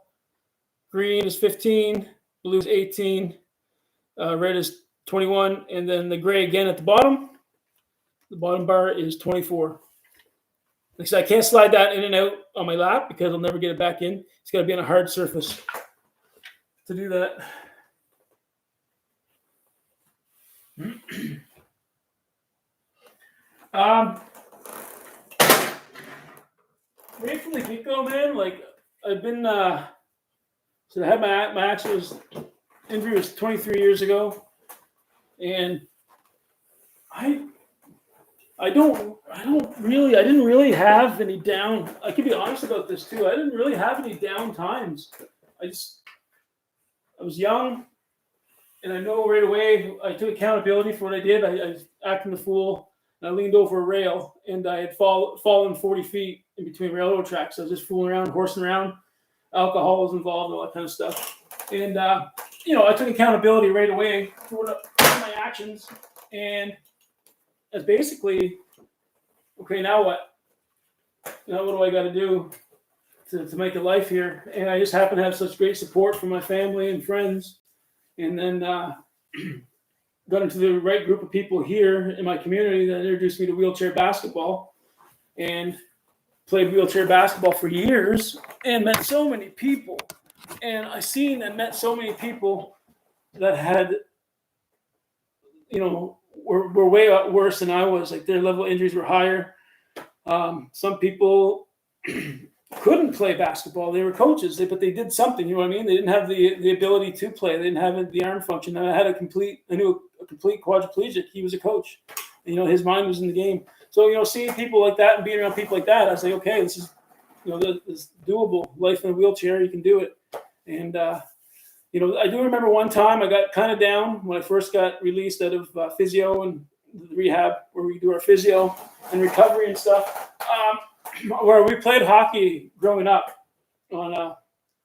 Green is 15. Blue is 18. Red is 21. And then the gray again at the bottom. The bottom bar is 24. Like I said, I can't slide that in and out on my lap because I'll never get it back in. It's got to be on a hard surface to do that. Right from the get-go, man, like I've been, so I had my actual injury was 23 years ago, and I didn't really have any down. I can be honest about this too. I didn't really have any down times. I was young, and I know right away I took accountability for what I did. I was acting the fool, and I leaned over a rail, and I had fallen 40 feet in between railroad tracks. I was just fooling around, horsing around. Alcohol was involved, all that kind of stuff. And, I took accountability right away for my actions. And that's basically, okay, now what? Now what do I got to do to make a life here? And I just happen to have such great support from my family and friends. And then got into the right group of people here in my community that introduced me to wheelchair basketball. And played wheelchair basketball for years and met so many people. And I seen and met so many people that had, were way worse than I was. Like their level of injuries were higher. Some people couldn't play basketball. They were coaches, but they did something. You know what I mean? They didn't have the ability to play. They didn't have the arm function. I knew a complete quadriplegic. He was a coach. His mind was in the game. So, seeing people like that and being around people like that, I was like, okay, this is, this doable. Life in a wheelchair, you can do it. And, I do remember one time I got kind of down when I first got released out of physio and the rehab where we do our physio and recovery and stuff, where we played hockey growing up on,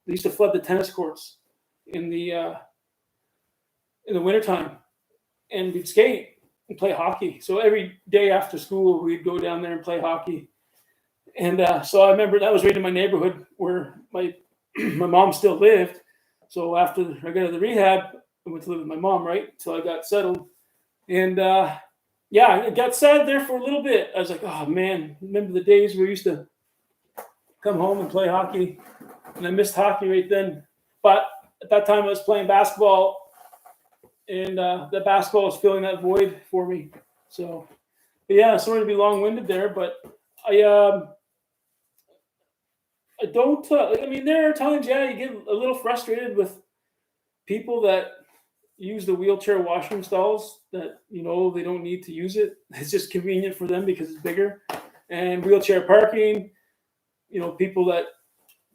they used to flood the tennis courts in the wintertime, and we'd skate and play hockey. So every day after school, we'd go down there and play hockey. And so I remember that was right in my neighborhood where my mom still lived. So after I got out of the rehab, I went to live with my mom, right? Until I got settled. And I got sad there for a little bit. I was like, oh man, remember the days where we used to come home and play hockey? And I missed hockey right then. But at that time I was playing basketball, and that basketball was filling that void for me. So, sorry to be long-winded there, but I don't. There are times, you get a little frustrated with people that use the wheelchair washroom stalls that they don't need to use it. It's just convenient for them because it's bigger. And wheelchair parking, people that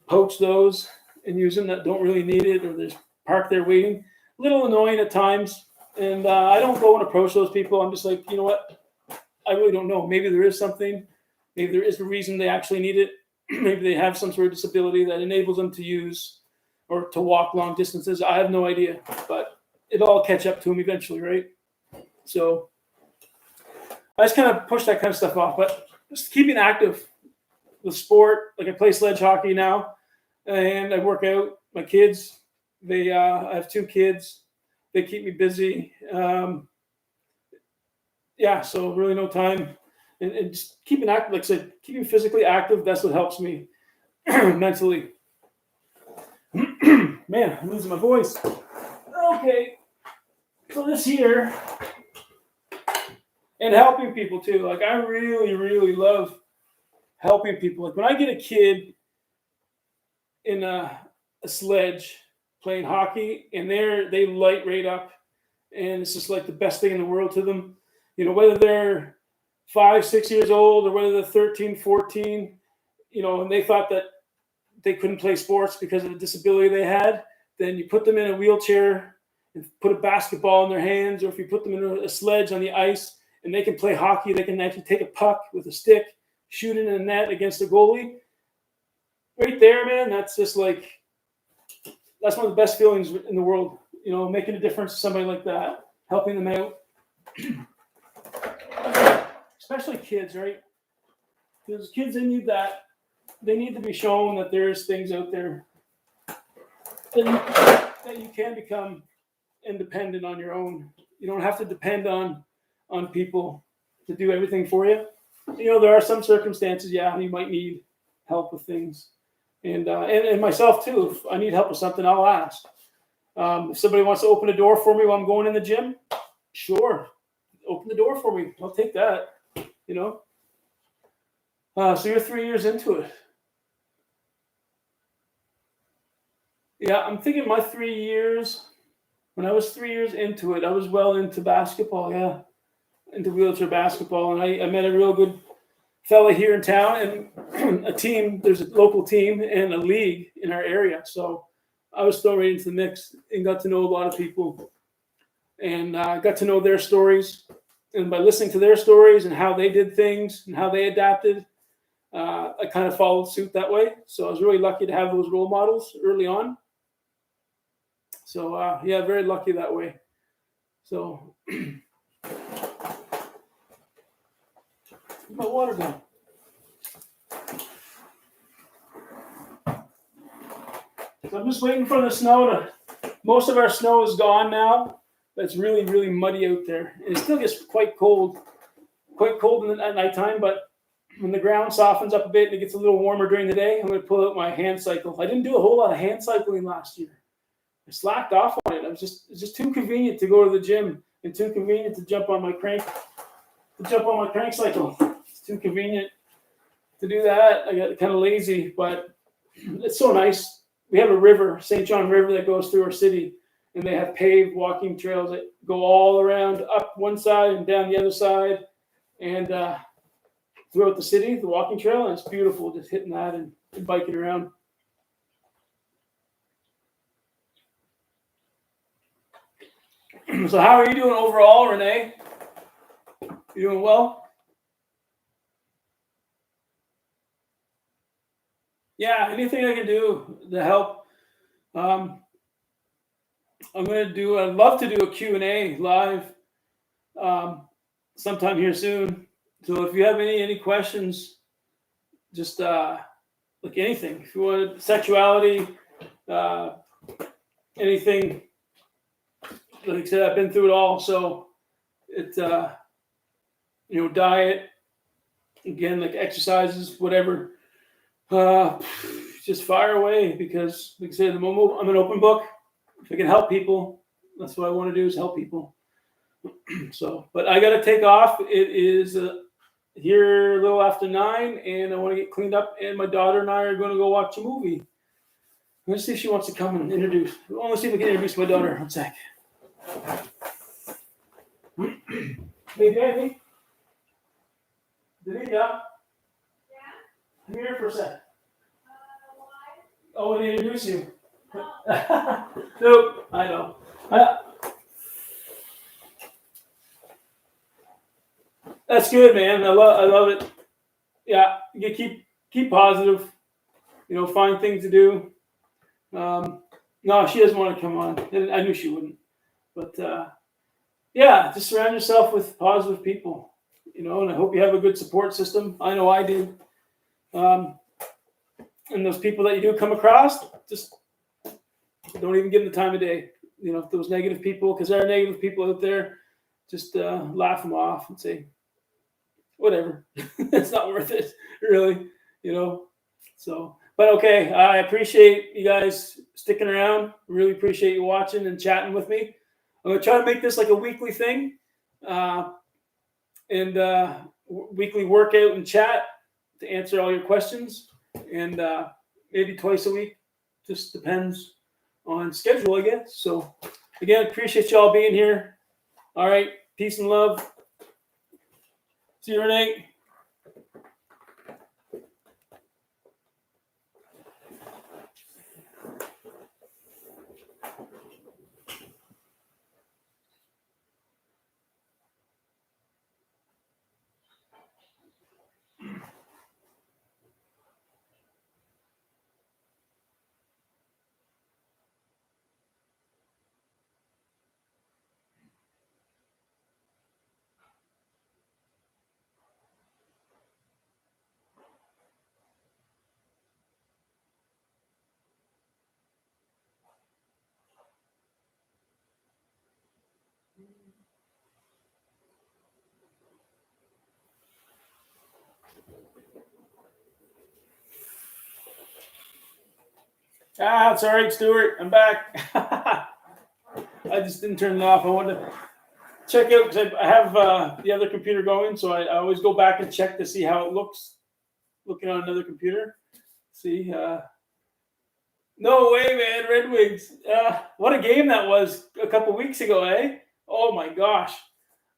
poach those and use them that don't really need it, or they're just parked there waiting. A little annoying at times, and I don't go and approach those people. I'm just like, you know what? I really don't know. Maybe there is something. Maybe there is a reason they actually need it. Maybe they have some sort of disability that enables them to use or to walk long distances. I have no idea, but it'll all catch up to them eventually, right? So I just kind of push that kind of stuff off, but just keeping active with sport. Like I play sledge hockey now, and I work out. My kids, I have 2 kids. They keep me busy. So really no time. And just keeping active, like I said, keeping physically active, that's what helps me mentally. Man, I'm losing my voice. Okay. So this here, and helping people too. Like I really, really love helping people. Like when I get a kid in a sledge playing hockey, and they light right up, and it's just like the best thing in the world to them. Whether they're 5, 6 years old, or whether they're 13, 14, and they thought that they couldn't play sports because of the disability they had, then you put them in a wheelchair and put a basketball in their hands, or if you put them in a sledge on the ice and they can play hockey, they can actually take a puck with a stick, shoot it in a net against the goalie. Right there, man, that's just like, that's one of the best feelings in the world, making a difference to somebody like that, helping them out. Especially kids, right? Because kids, they need that they need to be shown that there's things out there that you can become independent on your own. You don't have to depend on people to do everything for you. There are some circumstances, yeah, you might need help with things, and myself too. If I need help with something, I'll ask. If somebody wants to open a door for me while I'm going in the gym, sure, open the door for me. I'll take that. So you're 3 years into it. Yeah, I'm thinking my 3 years. When I was 3 years into it, I was well into basketball. Yeah, into wheelchair basketball, and I met a real good fella here in town, and a team. There's a local team and a league in our area, so I was thrown right into the mix and got to know a lot of people, and got to know their stories. And by listening to their stories and how they did things and how they adapted, I kind of followed suit that way. So I was really lucky to have those role models early on. So yeah, very lucky that way. So my water gun. So I'm just waiting for the snow to. Most of our snow is gone now. But it's really, really muddy out there. And it still gets quite cold at nighttime. But when the ground softens up a bit and it gets a little warmer during the day, I'm going to pull out my hand cycle. I didn't do a whole lot of hand cycling last year. I slacked off on it. It's just too convenient to go to the gym and too convenient to jump on my crank cycle. It's too convenient to do that. I got kind of lazy, but it's so nice. We have a river, St. John River, that goes through our city, and they have paved walking trails that go all around, up one side and down the other side, and throughout the city, the walking trail, and it's beautiful just hitting that and biking around. So how are you doing overall, Renee? You doing well? Yeah, anything I can do to help. I'd love to do a Q&A live sometime here soon. So if you have any questions, just like anything. If you want sexuality, anything, like I said, I've been through it all. So it's, diet, again, like exercises, whatever. Just fire away, because, like I said, I'm an open book. If I can help people, that's what I want to do, is help people. So, but I got to take off. It is here a little after 9, and I want to get cleaned up. And my daughter and I are going to go watch a movie. Let's see if she wants to come and introduce. Well, let's see if we can introduce my daughter. One sec. Hey, Danny. Danita. Yeah. Come here for a sec. Why? Oh, I want to introduce you. No. Nope. I know. That's good, man. I love it. Yeah, you keep positive. Find things to do. No, she doesn't want to come on. I knew she wouldn't. But yeah, just surround yourself with positive people. And I hope you have a good support system. I know I did. And those people that you do come across, just don't even give them the time of day. Those negative people, because there are negative people out there, just laugh them off and say, whatever. It's not worth it, really. So, but okay, I appreciate you guys sticking around. Really appreciate you watching and chatting with me. I'm going to try to make this like a weekly thing, and weekly workout and chat to answer all your questions, and maybe twice a week. Just depends on schedule, I guess. So, again, appreciate y'all being here. All right, peace and love. See you, Renee. It's all right, Stuart. I'm back. I just didn't turn it off. I wanted to check out because I have the other computer going, so I always go back and check to see how it looks looking on another computer. See, no way, man, Red Wings. What a game that was a couple weeks ago, eh? Oh my gosh.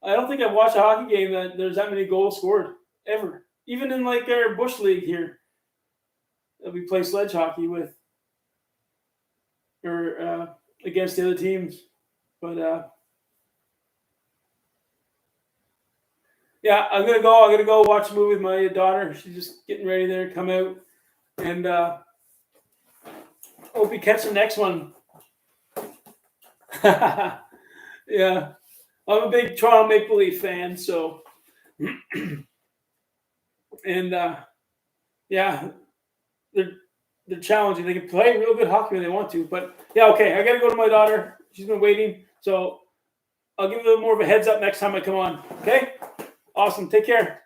I don't think I've watched a hockey game that there's that many goals scored ever. Even in like our Bush League here that we play sledge hockey with or against the other teams. But yeah, I'm gonna go watch a movie with my daughter. She's just getting ready there to come out. And hope you catch the next one. Yeah. I'm a big Toronto Maple Leaf fan, so and yeah, they're challenging. They can play real good hockey when they want to, but yeah, okay. I gotta go to my daughter. She's been waiting, so I'll give you a little more of a heads up next time I come on. Okay, awesome. Take care.